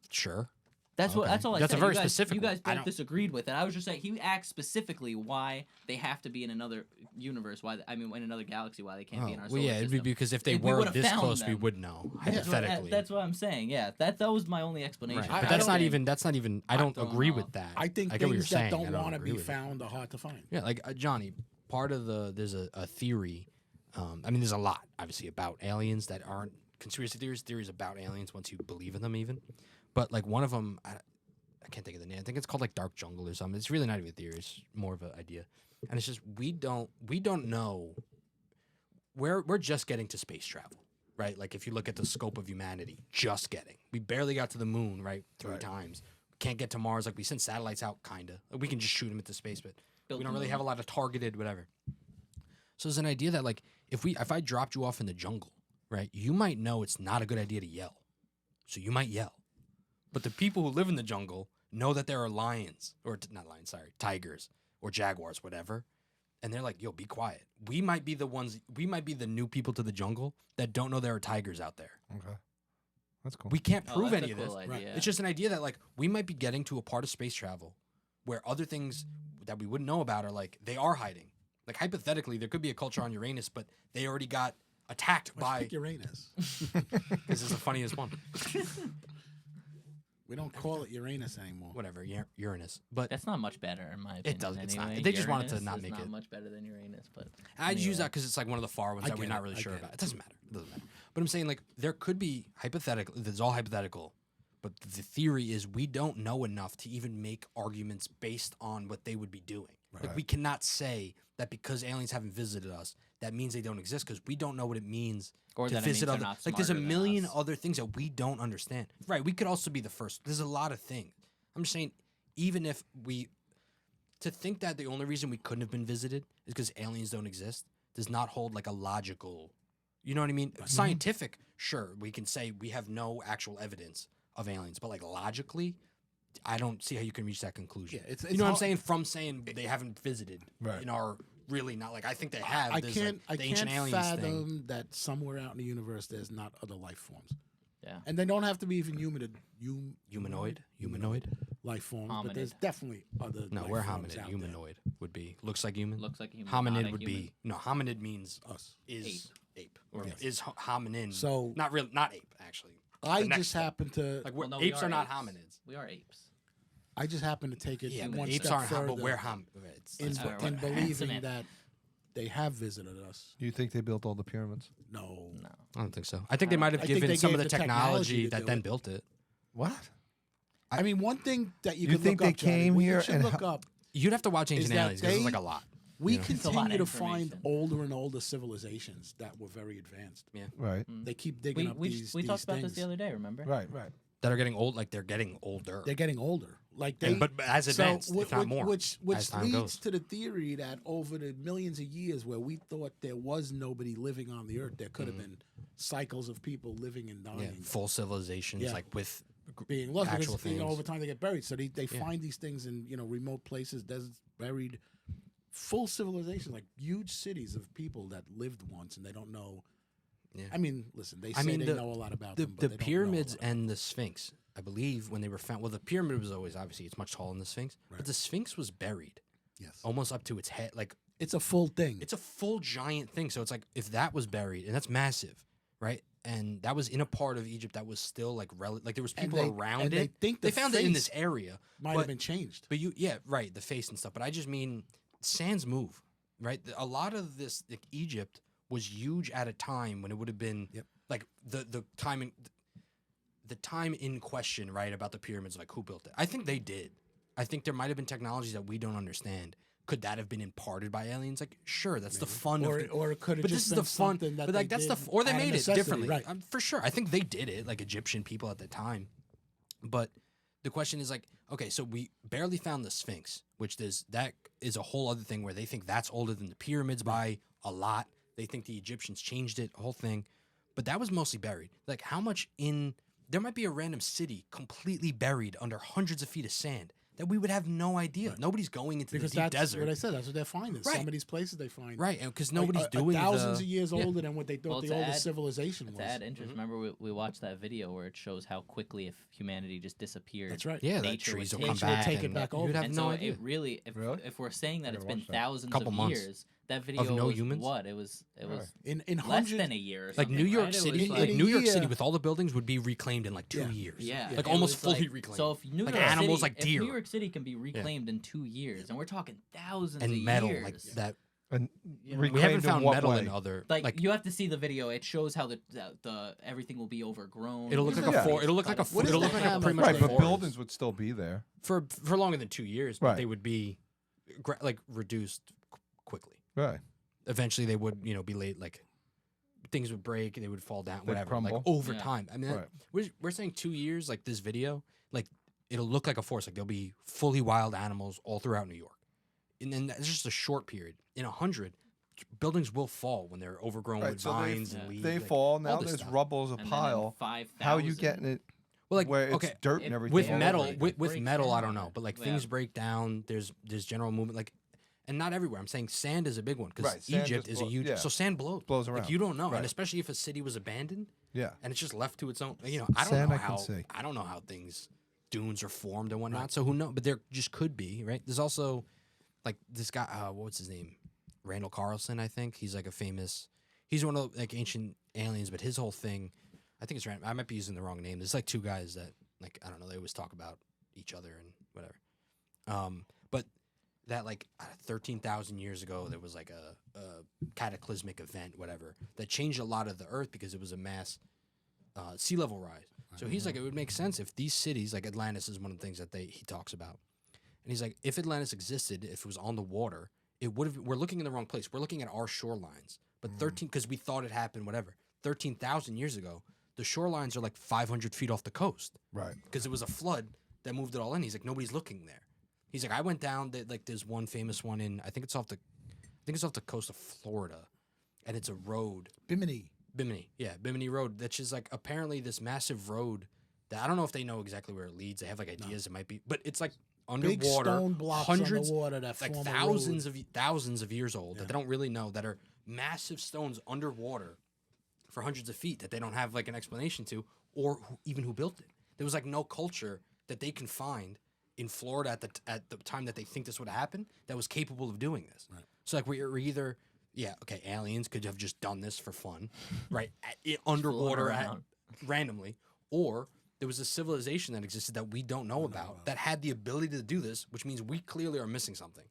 Sure. That's what. Okay. That's all I That's a said. very you guys, specific You one. guys I both don't- disagreed with it. I was just saying he asked specifically why they have to be in another universe. Why I mean, in another galaxy. Why they can't be in our well, solar yeah, it'd be system. because if they If we were would've this found close, we them. would know That's what- hypothetically. That's what I'm saying. Yeah, that was my only explanation. Right. I- But I that's don't not think- even. That's not even. I don't don't agree know. with that. I think get what you're things that saying. I don't want to agree be with it. found are hard to find. Yeah, like Johnny. Part of there's a theory. I mean, there's a lot obviously about aliens that aren't conspiracy theories about aliens once you believe in them even. But like one of them, I can't think of the name. I think it's called like Dark Jungle or something. It's really not even a theory. It's more of an idea. And it's just we don't know. We're just getting to space travel, right? Like if you look at the scope of humanity, just getting. We barely got to the moon, right? Three times. Can't get to Mars. Like we send satellites out, kinda. Like, we can just shoot them into space, but Built we don't the really moon. have a lot of targeted whatever. So there's an idea that like if I dropped you off in the jungle, right? You might know it's not a good idea to yell, so you might yell. But the people who live in the jungle know that there are lions, or not lions, sorry, tigers or jaguars, whatever. And they're like, yo, be quiet. We might be the ones, we might be the new people to the jungle that don't know there are tigers out there. Okay, that's cool. We can't Oh, prove that's any a of this. cool idea. It's just an idea that like we might be getting to a part of space travel where other things that we wouldn't know about are like, they are hiding. Like hypothetically, there could be a culture on Uranus, but they already got attacked Let's by, pick Uranus. this is the funniest one. We don't call it Uranus anymore. Whatever, Uranus. But That's not much better in my opinion. does- it's not. anyway. They just wanted to Uranus not is make not it- much better than Uranus, but I use anyway. that because it's like one of the far ones I that we're get not it, really I sure get about. it. It doesn't matter. It doesn't matter. But I'm saying like there could be hypothetical. It's all hypothetical. But the theory is we don't know enough to even make arguments based on what they would be doing. Like Right. we cannot say that because aliens haven't visited us, that means they don't exist because we don't know what it means Or to that it means visit they're other. not Like there's a smarter than million us. other things that we don't understand. Right. We could also be the first. There's a lot of things. I'm just saying, even if to think that the only reason we couldn't have been visited is because aliens don't exist does not hold like a logical, you know what I mean? Scientific, sure, we can say we have no actual evidence of aliens, but like logically, I don't see how you can reach that conclusion. Yeah, it's you know what I'm hard- saying? From saying they haven't visited Right. in our really not like I think they have. I There's, can't. like, I the ancient can't aliens fathom thing. that somewhere out in the universe there's not other life forms, yeah. and they don't have to be even Humanoid life forms. But Hominid. there's definitely other. No, life we're forms hominid. out Humanoid would be looks like human. Looks like a human. Hominid not a would human. be no. Hominid means there. Us. is ape or Yes. is hominin. So not real, not ape actually. I The next just step. happen to. Like Well, no, we apes are not apes. hominids. We are apes. I just happen to take it Yeah, but one apes step aren't. further. But we're it's in, that's Alright, in whatever. believing Semantic. that they have visited us. Do you think they built all the pyramids? No. No. I don't think so. I think they might have I think given they some of gave the the technology technology to that do then it. built it. What? I mean, one thing that you You could think look they up, Johnny, came what here you should and look ho- up. You'd have to watch Ancient that Aliens. This is like they- a lot. We Yeah. It's a lot continue of to find information. older and older civilizations that were very advanced. Right. They keep digging We up we, these we talked these about things. this the other day. Remember? Right. Right. That are getting old. Like they're getting older. They're getting older. Like they, And- but as advanced, so, if not more, which as time leads goes. to the theory that over the millions of years where we thought there was nobody living on the earth, there could have been cycles of people living and dying, Yeah, full civilizations Yeah. like with being lost. actual Because, things. over time they get buried, so they Yeah. find these things in remote places, deserts, buried, full civilizations, like huge cities of people that lived once and they don't know. Yeah. I mean, listen, they I say mean, they the- know a lot about the them, but they don't know a pyramids lot. and the Sphinx. I believe when they were found, well, the pyramid was always obviously it's much taller than the Sphinx, Right. but the Sphinx was buried Yes, almost up to its head. Like it's a full thing. it's a full giant thing. So it's like if that was buried, and that's massive, right? And that was in a part of Egypt that was still like like there was And people they- around and it. they think they the found it in face this area, Might but- have been changed. But right, the face and stuff. But I just mean sands move, right? A lot of this, like Egypt, was huge at a time when it would have been Yep. like the time in question, right? About the pyramids, like who built it? I think they did. I think there might have been technologies that we don't understand. Could that have been imparted by aliens? Like, sure, that's the fun or, of the, or it could have but just this is been the fun. something that But like they that's the did or they out of made it necessity, differently. right? For sure. I think they did it, like Egyptian people at the time. But the question is like, okay, so we barely found the Sphinx, which that is a whole other thing where they think that's older than the pyramids by a lot. They think the Egyptians changed it, whole thing, but that was mostly buried. Like, how much there might be a random city completely buried under hundreds of feet of sand that we would have no idea. Nobody's going into Because the deep that's desert. what I said. That's what they're finding. Right. Some of these places they find. Right, and because like, nobody's doing thousands of years yeah. older than what they thought Well, the to oldest add- civilization To was. add interest, remember we watched that video where it shows how quickly if humanity just disappeared. That's right. Yeah, that nature trees would will come take back. take it and back over. You'd have And no so idea. it really, if Really? if we're saying that I it's gotta been watch that. thousands Couple of months. years, that video no was humans? what? It was In less hundreds. than a year. Or Like something, New York right? It City, was like in a New York year- City with all the buildings would be reclaimed in like 2 Yeah. years. Yeah, Like it almost was fully like- reclaimed. So if New Like York animals, City, like if deer. New York City can be reclaimed in 2 years, and we're talking thousands And of metal years, like that. And you know, We haven't reclaimed in found what metal way? in other like you have to see the video. It shows how the everything will be overgrown. It'll look like Yeah. a it'll look like a What is it'll the look like a hammer pretty much Right, a but forest. buildings would still be there. for longer than 2 years, but Right. they would be like reduced quickly. Right. Eventually, they would be late. Like things would break, they would fall down, They'd whatever. crumble. Like over Yeah. time. I mean, Right. we're saying 2 years. Like this video, like it'll look like a forest. Like there'll be fully wild animals all throughout New York, and then that's just a short period. In 100, buildings will fall when they're overgrown Right, with so they- vines and leaves. They like, fall. all Now this there's stuff. rubble as a And then in pile. 5,000 How are you getting it Well, like where it's okay, dirt and everything? with all metal over it? with breaks metal I down. don't know, but like Yeah. things break down. There's general movement, like, and not everywhere. I'm saying sand is a big one because Right, sand Egypt just is a blow- huge. yeah. So sand blows. Blows Like around. you don't know, Right. and especially if a city was abandoned Yeah. and it's just left to its own. I don't Sand know I can how. see. I don't know how dunes are formed and whatnot. So who knows? But there just could be, right? There's also like this guy. What's his name? Randall Carlson, I think. He's like a famous. He's one of like ancient aliens, but his whole thing, I think it's random. I might be using the wrong name. There's like two guys that like I don't know. They always talk about each other and whatever. But that like 13,000 years ago, there was like a cataclysmic event, whatever, that changed a lot of the Earth because it was a mass sea level rise. So he's like, it would make sense if these cities, like Atlantis, is one of the things that he talks about, and he's like, if Atlantis existed, if it was on the water, it would have. We're looking in the wrong place. We're looking at our shorelines, but 13 because we thought it happened, whatever. 13,000 years ago, the shorelines are like 500 feet off the coast Right. because it was a flood that moved it all in. He's like, nobody's looking there. He's like, I went down. Like, there's one famous one in. I think it's off the coast of Florida, and it's a road. Bimini, yeah, Bimini Road. That's just like apparently this massive road that I don't know if they know exactly where it leads. They have like ideas. It might be, but it's like Big underwater, stone blocks hundreds, underwater that like form a thousands road. of years old that they don't really know, that are massive stones underwater for hundreds of feet that they don't have like an explanation to, or even who built it. There was like no culture that they can find in Florida at the time that they think this would happen that was capable of doing this. Right. So like we're either aliens could have just done this for fun, right? Underwater around. randomly, or there was a civilization that existed that we don't know about that had the ability to do this, which means we clearly are missing something.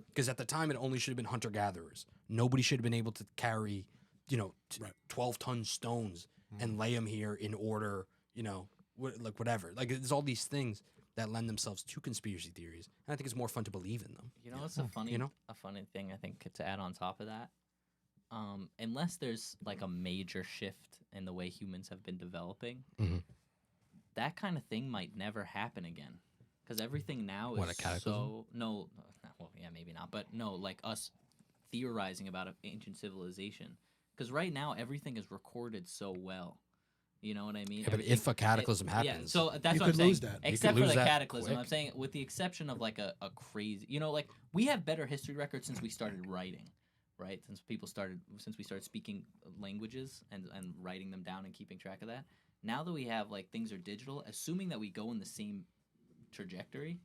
Because at the time, it only should have been hunter gatherers. Nobody should have been able to carry, 12-ton stones and lay them here in order, like whatever. Like there's all these things that lend themselves to conspiracy theories, and I think it's more fun to believe in them. You know, it's a funny thing I think to add on top of that. Unless there's like a major shift in the way humans have been developing, Mhm. that kind of thing might never happen again. Because everything now What, a is cataclysm? so well, yeah, maybe not, but no, like us theorizing about an ancient civilization. Because right now everything is recorded so well. You know what I mean? Yeah, but Everything- if a cataclysm yeah, happens, so that's You what I'm could saying. lose that. You could Except for lose the that cataclysm, I'm quick. saying with the exception of like a crazy, like we have better history records since we started writing, right? Since we started speaking languages and writing them down and keeping track of that. Now that we have like things are digital, assuming that we go in the same trajectory,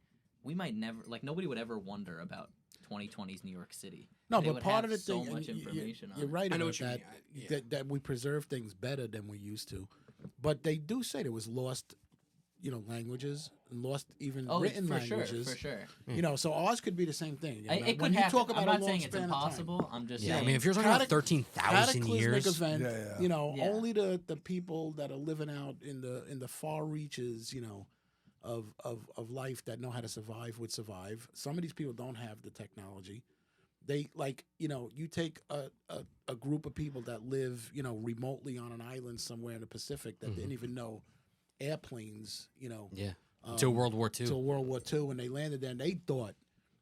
we might never nobody would ever wonder about 2020's New York City. No, They but would part have of the so thing, much information on you're it. right I know about what you that, mean. that we preserve things better than we used to. But they do say there was lost, languages, and lost even Oh, written for languages. sure, for sure. So ours could be the same thing. It when could you happen. talk about I'm a not long saying it's span of time. impossible. I'm just yeah, I saying. mean, if you're talking about Catac- 13,000 cataclysmic years, event. Yeah. Yeah. Only the people that are living out in the far reaches, of life that know how to survive would survive. Some of these people don't have the technology. They you take a group of people that live, remotely on an island somewhere in the Pacific that didn't even know airplanes, yeah, Till World War II. Till World War II, when they landed there, and they thought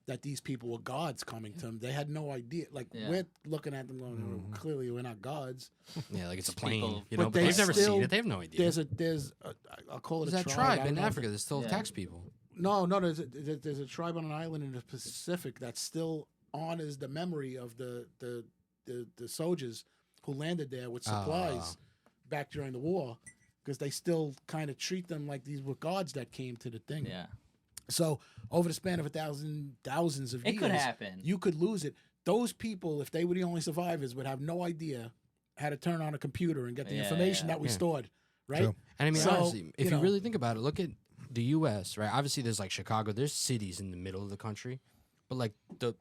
that these people were gods coming to them. They had no idea. Like Yeah. we're looking at them going, clearly we're not gods. Yeah, like it's a Just plane, people- you But know. But they they've never still- seen it. They have no idea. There's a I'll call it There's a that tribe. I tribe don't in know if Africa that still Yeah. attacks people. No, there's a tribe on an island in the Pacific that still honors the memory of the soldiers who landed there with supplies back during the war, because they still kind of treat them like these were gods that came to the thing. Yeah. So over the span of thousands of It years, could happen. you could lose it. Those people, if they were the only survivors, would have no idea how to turn on a computer and get the Yeah, information yeah. that we Yeah. stored, right? True. And I mean, So, honestly, if you you know- really think about it, look at the U.S., right? Obviously, there's like Chicago. There's cities in the middle of the country, but like the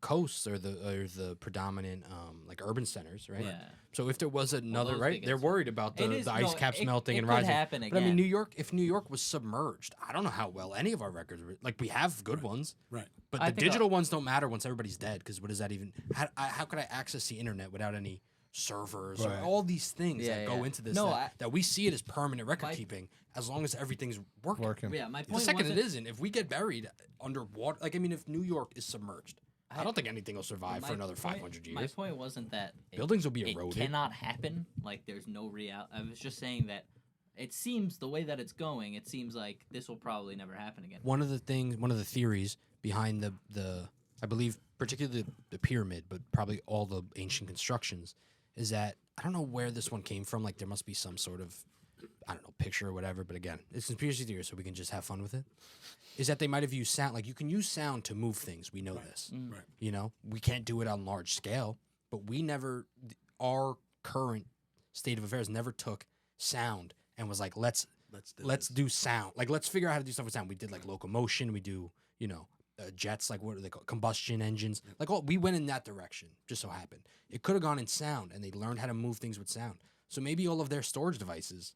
coasts are the predominant like urban centers, right? Yeah. So if there was another, those right, things- they're worried about It the is- ice no, caps it- melting it and could rising. happen But I mean, again. if New York was submerged, I don't know how well any of our records were. Like we have good ones, Right. but I the think digital ones don't matter once everybody's dead. Because what does that even? How could I access the internet without any servers or Right. all these things Yeah, that go yeah. into this? No, that we see it as permanent record My- keeping as long as everything's working. Working. Yeah, my The point second wasn't, it isn't, if we get buried underwater, like I mean, if New York is submerged, I don't think anything will survive for my another point- 500 My years. point wasn't that Buildings will be it eroded. cannot happen. Like there's no real. I was just saying that it seems the way that it's going. It seems like this will probably never happen again. One of the theories behind the I believe particularly the pyramid, but probably all the ancient constructions, is that I don't know where this one came from. Like there must be some sort of I don't know picture or whatever. But again, it's conspiracy theory, so we can just have fun with it. Is that they might have used sound? Like you can use sound to move things. We know this. Right. You know, we can't do it on large scale, but we never. Our current state of affairs never took sound and was like, let's Let's do sound. Like let's figure out how to do stuff with sound. We did like locomotion. We do jets, like what are they called? Combustion engines. Like we went in that direction. Just so happened it could have gone in sound, and they learned how to move things with sound. So maybe all of their storage devices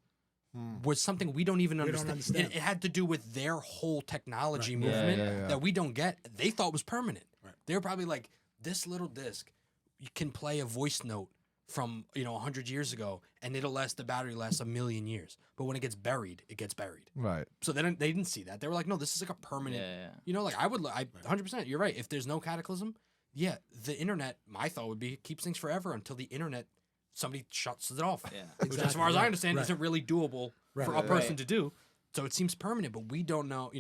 was something we don't even We don't understand. understand. It had to do with their whole technology Right. Yeah, movement yeah. that we don't get. They thought was permanent. Right. They were probably like, this little disc, you can play a voice note from 100 years ago, and the battery lasts 1,000,000 years. But when it gets buried, it gets buried. Right. So they didn't see that. They were like, no, this is like a permanent. Yeah. Like I 100%. You're right. If there's no cataclysm, yeah, the internet. My thought would be keeps things forever until the internet somebody shuts it off. Yeah. Which, as Exactly, far as I right, understand, right. isn't really doable Right, for a right, person right. to do. So it seems permanent, but we don't know.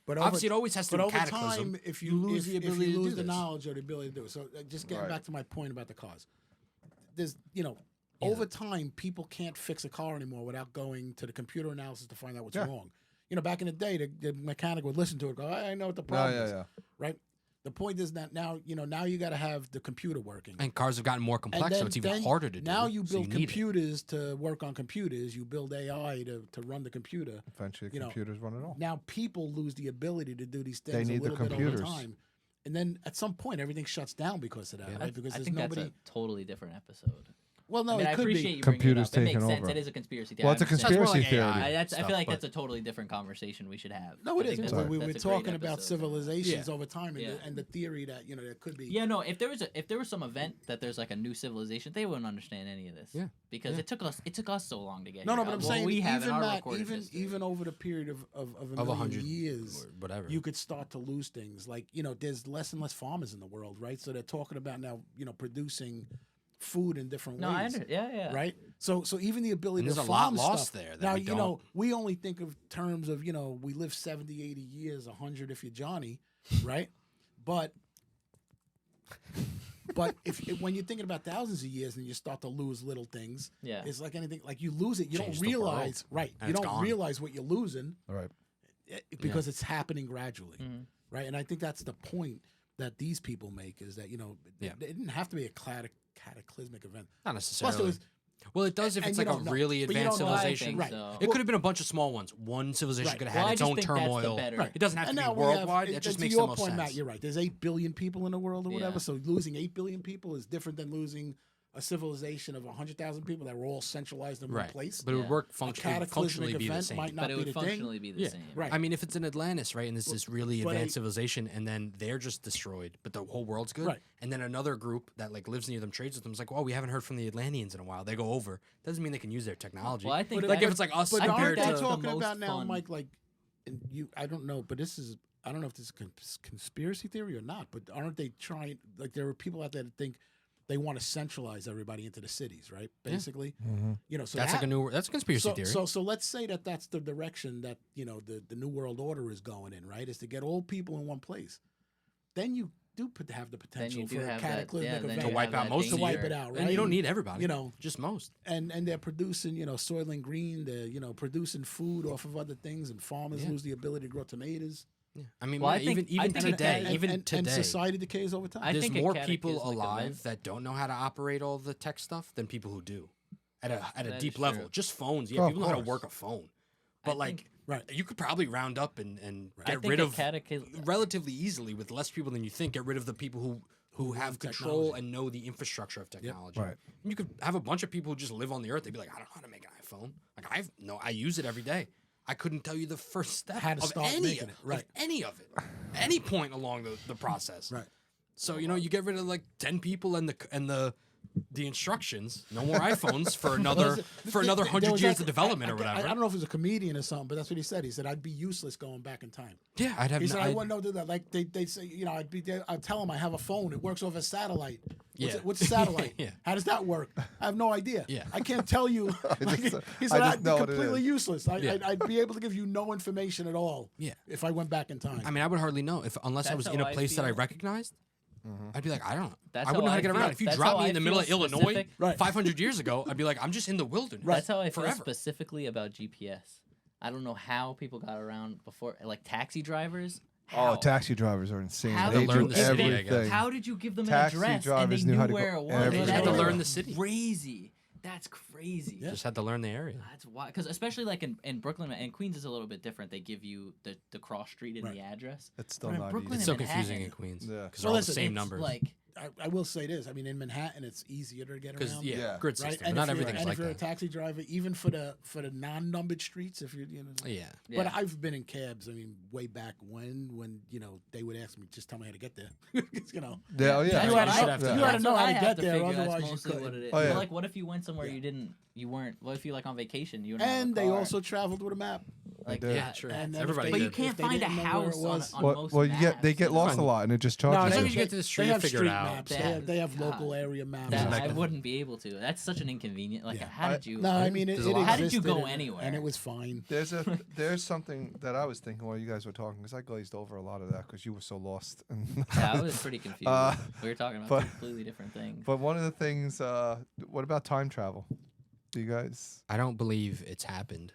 But Obviously, it always has to But do over with cataclysm. time, if you you lose the ability if you to lose do the this. knowledge or the ability to do it. So just getting Right. back to my point about the cars, there's over time people can't fix a car anymore without going to the computer analysis to find out what's Yeah. wrong. Back in the day, the mechanic would listen to it, go, I know what the No, problem yeah, is, yeah. right? The point is that now you got to have the computer working. And cars have gotten more complex, so it's even harder to do. Now you so build need it. computers to work on computers. You build AI to run the computer. Eventually, You know, computers run it all. Now people lose the ability to do these They things need a the little bit over computers. time. And then at some point everything shuts down because of that, right? Because I there's think nobody. that's a totally different episode. Well, no, I mean, I it could appreciate be. you bringing Computers it up. It makes taking sense. over. It is a conspiracy theory. Well, it's a I understand. more conspiracy like theory. AI. I stuff, feel like but- that's a totally different conversation we should have. No, it I is. think But that's- we that's were a great talking about episode. civilizations Yeah. over time and, Yeah. and the theory that there could be. Yeah, no. If there was some event that there's like a new civilization, they wouldn't understand any of this. Yeah. because Yeah. it took us so long to get No, here. no, but I'm What saying we have in even our that, recorded history. even over the period of a Of million 100 years, or whatever. you could start to lose things. Like there's less and less farmers in the world, right? So they're talking about now, producing food in different No, I ways. understand. Yeah. Right, so even the ability And to there's a lot farm lost stuff. there that now we don't. we only think of terms of we live 70, 80 years, 100 if you're Johnny, right? But when you're thinking about thousands of years and you start to lose little things, Yeah. it's like anything. Like you lose it, you Change don't the world, realize, right? and You it's don't gone. realize what you're losing All right. because it's happening gradually, Mhm. right? And I think that's the point that these people make is that Yeah. it didn't have to be a cataclysmic event. Not Plus, necessarily. there was Well, it does if and it's you like a don't know. really But you advanced don't know. I civilization. think Right. so. It could have been a bunch of small ones. One civilization Right. could have Well, had I its just own think that's the turmoil. better- Right. It doesn't have And to now be we have- worldwide. and It just to makes your the most point, sense. Matt, you're right. There's 8 billion people in the world or whatever. Yeah. So losing 8 billion people is different than losing a civilization of 100,000 people that were all centralized in one Right. place. But it would Yeah. work A functionally cataclysmic be the event same. might not But it be would the thing. functionally be the Yeah. same. Right. I mean, if it's in Atlantis, right, and it's this really but advanced civilization, and then they're just destroyed, but the whole world's good, Right. and then another group that like lives near them trades with them is like, well, we haven't heard from the Atlanteans in a while. They go over. Doesn't mean they can use their technology. Well, I think like that- if it's like us But I aren't compared they that's to the talking most about now, fun. Mike? Like and I don't know, but I don't know if this is a conspiracy theory or not, but aren't they trying, like there are people out there that think they want to centralize everybody into the cities, right? Basically, so That's like that's a conspiracy theory. So let's say that's the direction that the new world order is going in, right? Is to get all people in one place. Then you do have the potential for a cataclysmic event to wipe out most of to you. wipe it out, right? And you don't need everybody. Just most. And they're producing, Soylent Green. They're producing food off of other things, and farmers lose the ability to grow tomatoes. Yeah. I mean, Well, I even think today, and society decays over time. there's think a more people cataclysmic alive event- that don't know how to operate all the tech stuff than people who do at a That deep is level. true. Just phones. Oh, Yeah, of people know how to course. work a phone. But like, Right. you could probably round up and I get think rid a of relatively easily with less people than you think. Get rid of the people who have control technology. and know the infrastructure of technology. Right. And you could have a bunch of people who just live on the earth. They'd be like, I don't know how to make an iPhone. Like I use it every day. I couldn't tell you the first step How to of start any making it, right. of any of it, any point along the process. Right. So you get rid of like 10 people and the instructions. No more iPhones for another There 100 was years that- of development I or whatever. don't know if it was a comedian or something, but that's what he said. He said I'd be useless going back in time. Yeah, I'd have. He said I I'd- wouldn't know that. Like they say, I'd be there. I'd tell him I have a phone. It works off a satellite. Yeah. What's a satellite? Yeah. How does that work? I have no idea. Yeah. I can't tell you. Like, just- he I said just I'd be know what it completely is. useless. Yeah. I'd be able to give you no information at all. Yeah. If I went back in time. I mean, I would hardly know unless I That's was how in a I place that I feel. recognized. I'd be like, I don't know. That's I wouldn't know how how to I get feel. around. If you That's dropped how me I in the middle of feel Illinois specific. Right. 500 years ago, I'd be like, I'm just in the wilderness. Right. That's how I feel forever. specifically about GPS. I don't know how people got around before, like taxi drivers. Oh, How? taxi drivers are insane. How They did learn do the city, I guess. everything. How did you give them Taxi an address and they drivers knew knew how to where go it was? everywhere. They had to That's learn the city. Crazy. That's crazy. Yeah. Just had to learn the area. That's why, because especially like in Brooklyn and Queens is a little bit different. They give you the cross street and Right. the address. It's still Right, not Brooklyn It's easy. so in confusing Manhattan. in Queens Yeah. because Well, they're all the listen, same It's numbers. Like I will say this. I mean, in Manhattan, it's easier to get Because around. yeah, Yeah. grid Right, system. and But not if you're, everything's and like if you're a that. taxi driver, even for the non-numbered streets, if you're Yeah. But yeah. I've been in cabs. I mean, way back when they would ask me, just tell me how to get there. 'Cause, Yeah, oh, That's yeah. what you you had, should have to you do. had to That's know what how I to have get to there, figure. That's otherwise you mostly what couldn't. it is. Oh, yeah. But like, what if you went somewhere you weren't? What if you like on vacation? You didn't have a And they car? also traveled with a map. like did. Yeah, true. And then if Everybody they- But you did. can't if they find a didn't know where it house was- on Well, most well, maps. they get lost a Fine. lot, and it just No, charges As long them. as you get to the street, they have figure street it out. maps. That- They have God. local area maps. That, Like I a- wouldn't be able to. That's such an inconvenient. Like, Yeah. how did you? No, I mean, it There's a lot. How did you go existed anywhere? And it was fine. There's something that I was thinking while you guys were talking, because I glazed over a lot of that because you were so lost. Yeah, I was pretty confused. We were talking about but- completely different things. But one of the things, what about time travel? Do you guys I don't believe it's happened.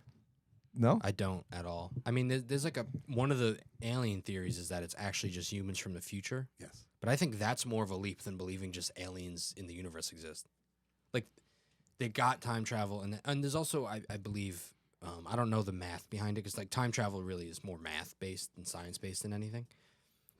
know? I don't at all. I mean, there's like one of the alien theories is that it's actually just humans from the future. Yes. But I think that's more of a leap than believing just aliens in the universe exist. Like, they got time travel, and there's also, I believe, I don't know the math behind it, because like time travel really is more math based and science based than anything.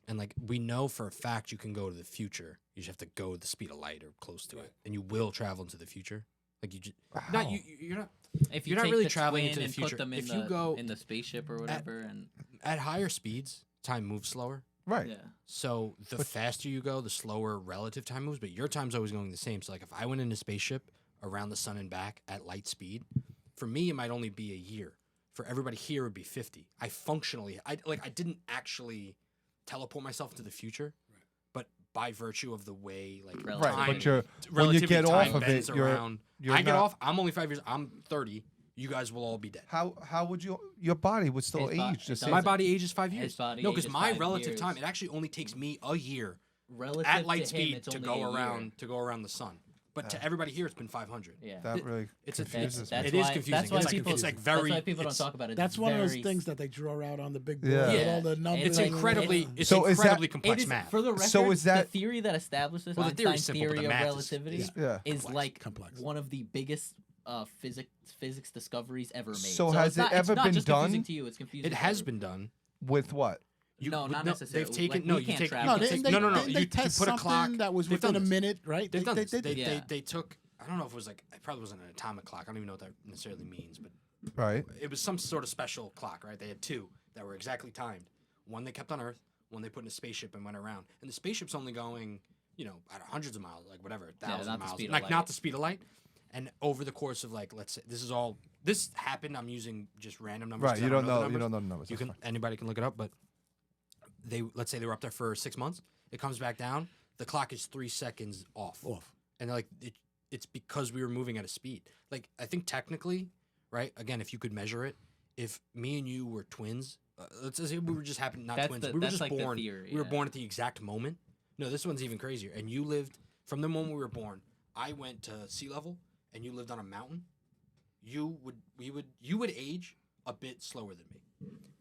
And like we know for a fact you can go to the future. You just have to go at the speed of light or close to it, and you will travel into the future. Like you just not How? you're not If you you're not take really the traveling twin into the and future. put them in If you the, go in the spaceship or whatever, and at higher speeds, time moves slower. Right. yeah, So the faster you go, the slower relative time moves, but your time's always going the same. So like if I went in a spaceship around the sun and back at light speed, for me it might only be a year. For everybody here it would be 50. I didn't actually teleport myself into the future, but by virtue of the way like Relative. Right. time, But when you relativity get time off of bends it, you're around. you're I get not- off, I'm only 5 years, I'm 30. You guys will all be dead. How would your body would still His bo- age the it same? My doesn't. body ages 5 His years. body No, because ages my 5 relative years. time, it actually only takes me a year relative at light to him, speed it's to only go a year. around the sun. But to everybody here, it's been 500. Yeah, That really It's a confuses that's me. It is why, confusing. That's why It's like- people. it's like that's very- why people don't it's- talk about it. That's It's one of those very- things that they draw out on the big board. Yeah. With all the numbers. It's It's incredibly, it's- it's So is that- incredibly It complex is, math. for the record, So is that- the theory that established this Well, the theory's Einstein's simple, but theory the of math is- relativity Yeah. is Complex, like complex. one of the biggest physics discoveries ever made. So has it's not, it ever it's not been just confusing done? to you, it's confusing. It to has everyone. been done. With what? No, not necessarily. They've taken Like, no. we You can't take track No, it. they, take- they, no. they, You they test put a something clock. that was They've within a done this. minute, right? They've done this. Yeah. They took. I don't know if it was like. It probably wasn't an atomic clock. I don't even know what that necessarily means, but Right. it was some sort of special clock, right? They had two that were exactly timed. One they kept on Earth. One they put in a spaceship and went around. And the spaceship's only going, at hundreds of miles, like whatever, not thousands the miles, speed of like light. not the speed of light. And over the course of like, let's say this is all this happened. I'm using just random numbers. Right. 'cause I You don't the know. You numbers. don't know the numbers. You That's can fine. anybody can look it up, but let's say they were up there for 6 months. It comes back down. The clock is 3 seconds off. And they're like it's because we were moving at a speed. Like I think technically, right? Again, if you could measure it, if me and you were twins, let's say we were just not That's twins. the- We were that's just like the born. theory, we were yeah. born at the exact moment. No, this one's even crazier. And you lived from the moment we were born. I went to sea level, and you lived on a mountain. You would age a bit slower than me.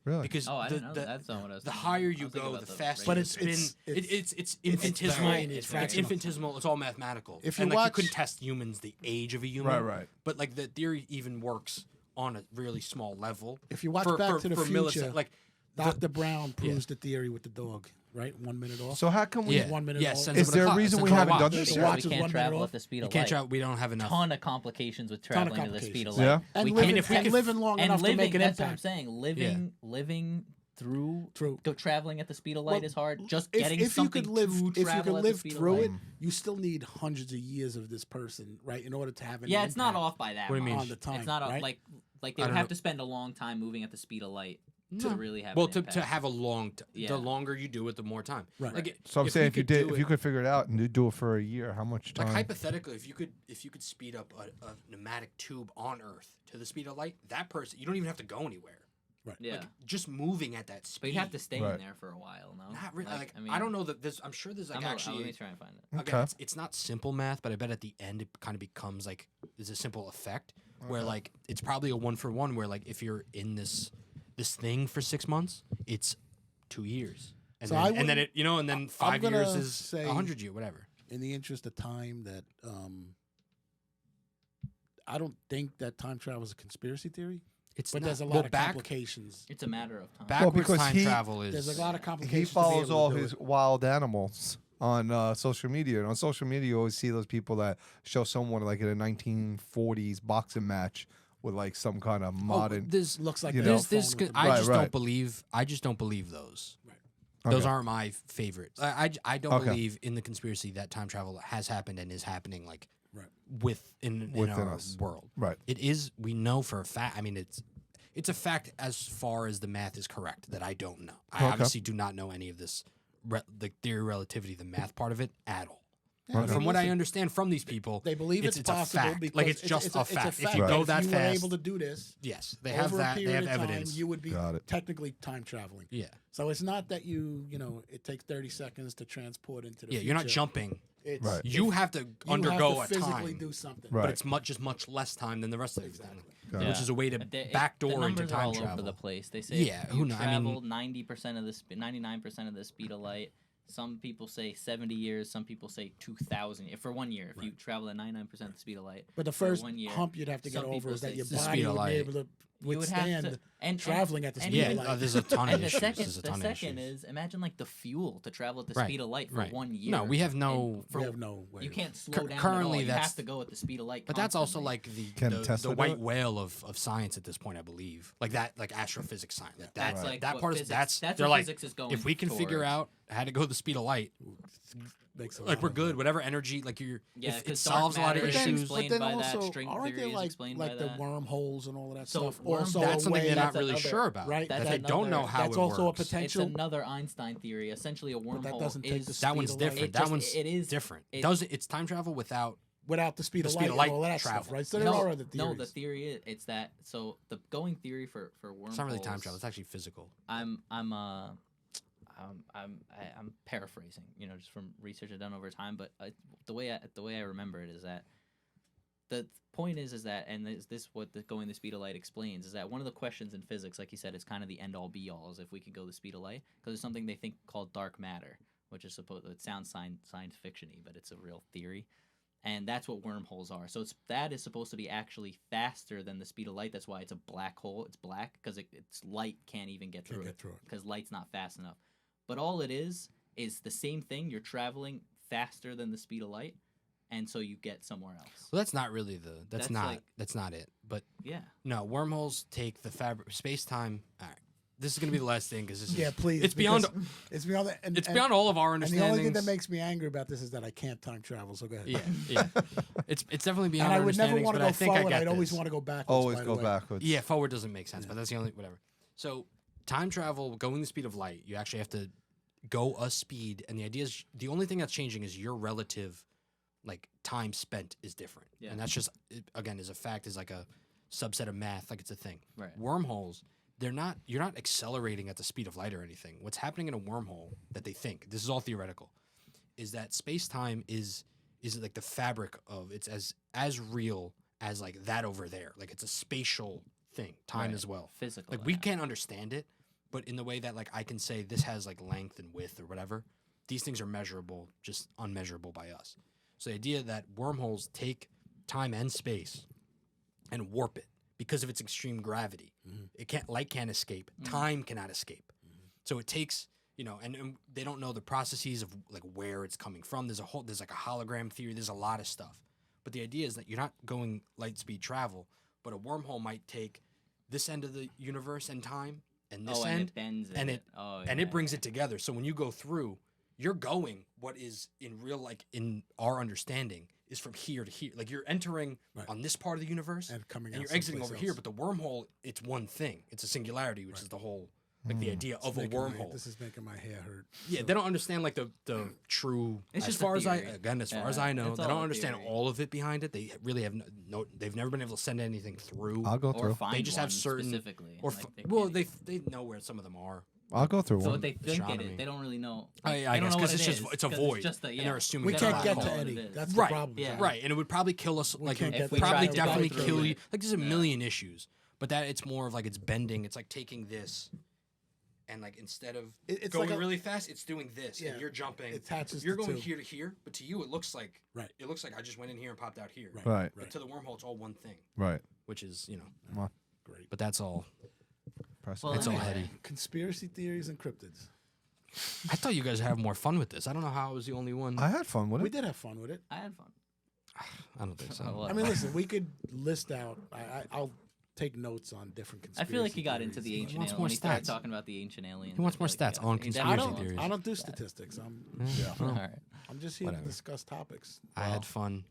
Really? Because Oh, I the, didn't know the, that. That's not what I was the thinking. higher I you was thinking go, about the the faster But you it's- spin. it's- It's it's infinitesimal. tiny, it's It's fractional. infinitesimal. It's all mathematical. If you and like watch- you couldn't test humans the age of a human. Right, right. But like the theory even works on a really small level. If you watch for, Back for, to the for Future, like Dr. Brown proves the theory with the dog, right? 1 minute off. So how come we? yeah, 1 minute yeah, off. sends Is them there a clock, reason sends we them haven't watch. done The this The yet? watch we is can't 1 minute travel off. at the speed You of can't light. travel. We don't have enough. Ton of complications with Ton of traveling at the speed of light. complications. Yeah. And We living, can't- if we and could- living long and enough living, to make an that's what I'm impact. saying. Living through True. traveling at the speed of light Well, is hard. Just If, getting if you something could live, to if you travel could at the live speed through of it, light. you still need hundreds of years of this person, right, in order to have any Yeah, it's not impact off by that What do you mean? much. on the time. It's not right? like they I would don't have know. to spend a long time moving at the speed of light to No. really have Well, an to impact. have a long, Yeah. the longer you do it, the more time. Right. Like, So I'm if saying we if you could did, do if it- you could figure it out and you do it for a year, how much time? like hypothetically, if you could speed up a pneumatic tube on Earth to the speed of light, that person you don't even have to go anywhere. yeah, Like, just moving at that speed. but you have to stay Right. in there for a while. No, Not really. Like, I mean, I don't know that there's. I'm sure there's like let me actually. try and find it. Again, Okay. it's not simple math, but I bet at the end it kind of becomes like there's a simple effect where like it's probably a 1-for-1 where like if you're in this thing for 6 months, it's 2 years, and So then, I and then wouldn't- it and then I'm 5 years gonna is say- 100 year whatever. in the interest of time, that I don't think that time travel is a conspiracy theory, It's but not, there's a lot well, of back, complications. It's a matter of time. backwards because time he- travel is. There's a lot of complications. He to be follows able all to do his it. wild animals on social media. And on social media, you always see those people that show someone like in a 1940s boxing match with like some kind of modern. There's Looks like you a know. there's phone with I a- Right, just right. don't believe. I just don't believe those. Those Okay. aren't my favorites. I don't Okay. believe in the conspiracy that time travel has happened and is happening like Right. within Within our us. world. Right. It is. We know for a fact. I mean, it's a fact as far as the math is correct that I don't know. I Okay. obviously do not know any of this, the theory of relativity, the math part of it at all. Yeah, But from what I listen, understand from these people, they believe it's a possible fact. because Like it's just it's a fact. It's If you Right. go if that you fast, were able to do this yes, they have over that. a They period have of time, evidence. you would be Got it. technically time traveling. Yeah, So it's not that you know, it takes 30 seconds to transport into the yeah. future. You're not jumping. It's, Right. You have to you undergo have to a physically time. do something. Right. But it's much less time than the rest of Exactly. it, Got it. which is a way to The backdoor into numbers are time all travel. over the place. They say Yeah, if who you kno- I mean- travel 90% of the 99% of the speed of light. Some people say 70 years. Some people say 2,000 for 1 year. If you travel at 99% of the speed of light, But the for first 1 year, hump you'd have to get some over people is that say your the body speed of would be light. able to you would withstand have to and traveling at the speed Yeah, of light. there's a ton of and the issues. second, There's a the ton of second issues. is imagine like the fuel to travel at the Right, speed of light for right. 1 year. No, we have and no. for- we have no way. You of- can't slow down. currently at all. You that's- have to go at the speed of light. But that's also constantly. like Can the Tesla do white it? whale of science at this point, I believe. Like that, like astrophysics science. Like that, That's like that what part physics, is that's they're what like physics is going. if we can figure towards. out how to go the speed of light, Makes a like lot we're of- good. Whatever energy, like you're, Yeah, if it 'cause dark solves a lot of matter is issues. explained But then by that, also, string aren't theory there is like explained like by the that. wormholes and all of that So stuff? worm- Also, That's a something way, they're not that's really another- sure about. right, That that's they don't know another- how that's it also a works. It's potential. another Einstein theory. Essentially, a wormhole that doesn't take is the That one's speed of light. different. It That just- one's it is different. it- Does it's time travel without without the speed The of speed light of and light all that travel. stuff, right? So there no, are other theories. no. The theory is that so the going theory for wormholes. it's not really time travel. It's actually physical. I'm paraphrasing, just from research I've done over time. But the way I remember it is that the point is that, and this what the going the speed of light explains, is that one of the questions in physics, like you said, is kind of the end all be all, is if we could go the speed of light, because there's something they think called dark matter, which is it sounds science fiction-y, but it's a real theory. And that's what wormholes are. So that is supposed to be actually faster than the speed of light. That's why it's a black hole. It's black because it's light can't even get through it because light's not fast enough. But all it is the same thing. You're traveling faster than the speed of light, and so you get somewhere else. Well, that's not really that's like- not it. But Yeah. no, wormholes take the fabric space time. All right, this is gonna be the last thing because this is Yeah, please. It's beyond because it's beyond the, it's beyond all of our And the understandings. only thing that makes me angry about this is that I can't time travel. So go ahead. yeah. It's definitely beyond And I our would never understandings, want to but go I think I forward. get I'd always this. want to go backwards. Always by go the way. backwards. Yeah, forward doesn't make sense, but that's the only whatever. So time travel, going the speed of light, you actually have to go a speed, and the idea is the only thing that's changing is your relative, like time spent is different, Yeah. and that's just again is a fact, is like a subset of math, like it's a thing. Right. Wormholes, you're not accelerating at the speed of light or anything. What's happening in a wormhole that they think, this is all theoretical, is that space time is like the fabric of it's as real as like that over there, like it's a spatial thing, time Right. as well. Physical. Like we can't understand it, but in the way that like I can say this has like length and width or whatever, these things are measurable, just unmeasurable by us. So the idea that wormholes take time and space and warp it because of its extreme gravity. Light can't escape, time cannot escape. So it takes, and they don't know the processes of like where it's coming from. There's like a hologram theory. There's a lot of stuff. But the idea is that you're not going light speed travel, but a wormhole might take this end of the universe and time and this and end it bends and it. Oh, and yeah, it brings yeah. it together. So when you go through, you're going what is in real, like in our understanding, is from here to here. Like you're entering Right. on this part of the universe And coming and out you're exiting over someplace here. else. But the wormhole, it's one thing. It's a singularity, which is the whole, like the idea It's of a making wormhole. This is making my hair hurt. Yeah, they don't understand like the true. It's as just a far as I theory. again, as far Yeah, as I know, it's they all don't a understand theory. all of it behind it. They really have no. They've never been able to send anything through. I'll go Or through. find just have one certain- specifically. Or like, well, can't they know where some of them are. I'll go through So one. what they think it Astronomy. is, they don't really know. I They guess don't know because what it's it just is, it's a 'cause void, just and they're assuming We it's can't a get black to hole. any. It is. That's Right. the problem. Yeah. Right, and it would probably kill us. We Like, can't it get would to probably that. definitely We'll go kill through you. it. Like, there's a Yeah. million issues, but that it's more of like it's bending. It's like taking this, and like instead of It's going like a- really fast, it's doing this, Yeah. and you're jumping. It attaches You're the going two. here to here, but to you it looks like Right. It looks like I just went in here and popped out here. Right. Right. But to the wormhole, it's all one thing, Right. which is Great. But that's all. Press Well, It's all anyway. heady. Conspiracy theories and cryptids. I thought you guys would have more fun with this. I don't know how I was the only one. I had fun with We it. did have fun with it. I had fun. I don't think so. Well, I mean, listen, we could list out. I'll take notes on different I conspiracy. feel like he got into theories. the ancient wants alien. more When he started stats. talking about the ancient aliens. He wants I feel more like stats got- on he conspiracy I definitely don't. theories. I don't do statistics. I'm. Yeah, All right. I'm just here Whatever. to discuss topics. I had fun.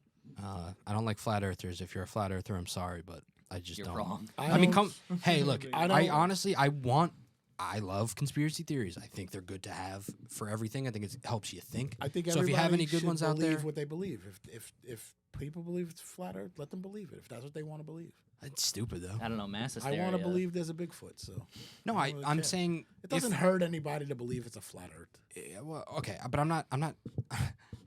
I don't like flat earthers. If you're a flat earther, I'm sorry, but I just You're don't. wrong. I mean, don't- Hey, look. I I don't- honestly, I love conspiracy theories. I think they're good to have for everything. I think it helps you think. I think so. If you have everybody any good should ones out believe there, what they believe. If people believe it's flat Earth, let them believe it. If that's what they want to believe. it's stupid though. I don't know. Mass I hysteria. want to believe there's a Bigfoot. So No, I don't really I'm care. saying it doesn't hurt anybody to believe it's a flat Earth. Well, okay, but I'm not. I'm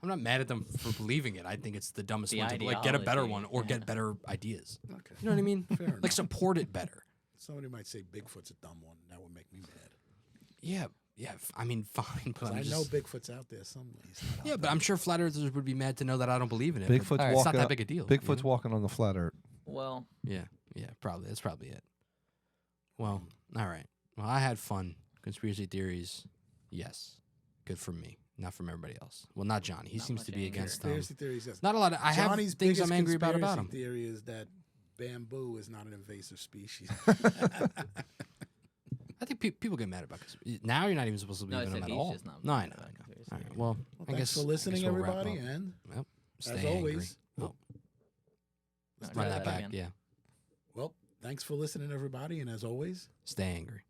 not mad at them for believing it. I think it's the dumbest The one to like get a better ideology, one or yeah. get better ideas. Okay. You know what I mean? Fair Like enough. support it better. Somebody might say Bigfoot's a dumb one. That would make me mad. Yeah, yeah. I mean, fine, but 'Cause I'm I just, know Bigfoot's out there somewhere. He's not out Yeah, but there. I'm sure flat earthers would be mad to know that I don't believe in it. but Bigfoot's Alright, it's walking. not that up- big a deal. Bigfoot's you know? walking on the flat earth. Well, Yeah, probably. That's probably it. Well, all right. Well, I had fun. Conspiracy theories, yes, good for me, not from everybody else. Well, not Johnny. He Not seems much to be anger. against them. Conspiracy theories. Yes. Not a lot. I have Johnny's things biggest I'm angry about conspiracy him. theory is that bamboo is not an invasive species. I think people get mad about because now you're not even supposed to no, believe I in said them he's at all. just not. No, I mad know. about I know. conspiracy All right. theories. Well, Well, I thanks guess for I guess listening, we'll wrap everybody, up. and Yep. as Stay always, angry. Oh, No, run try that back. again. Yeah. well, thanks for listening, everybody, and as always. Stay angry.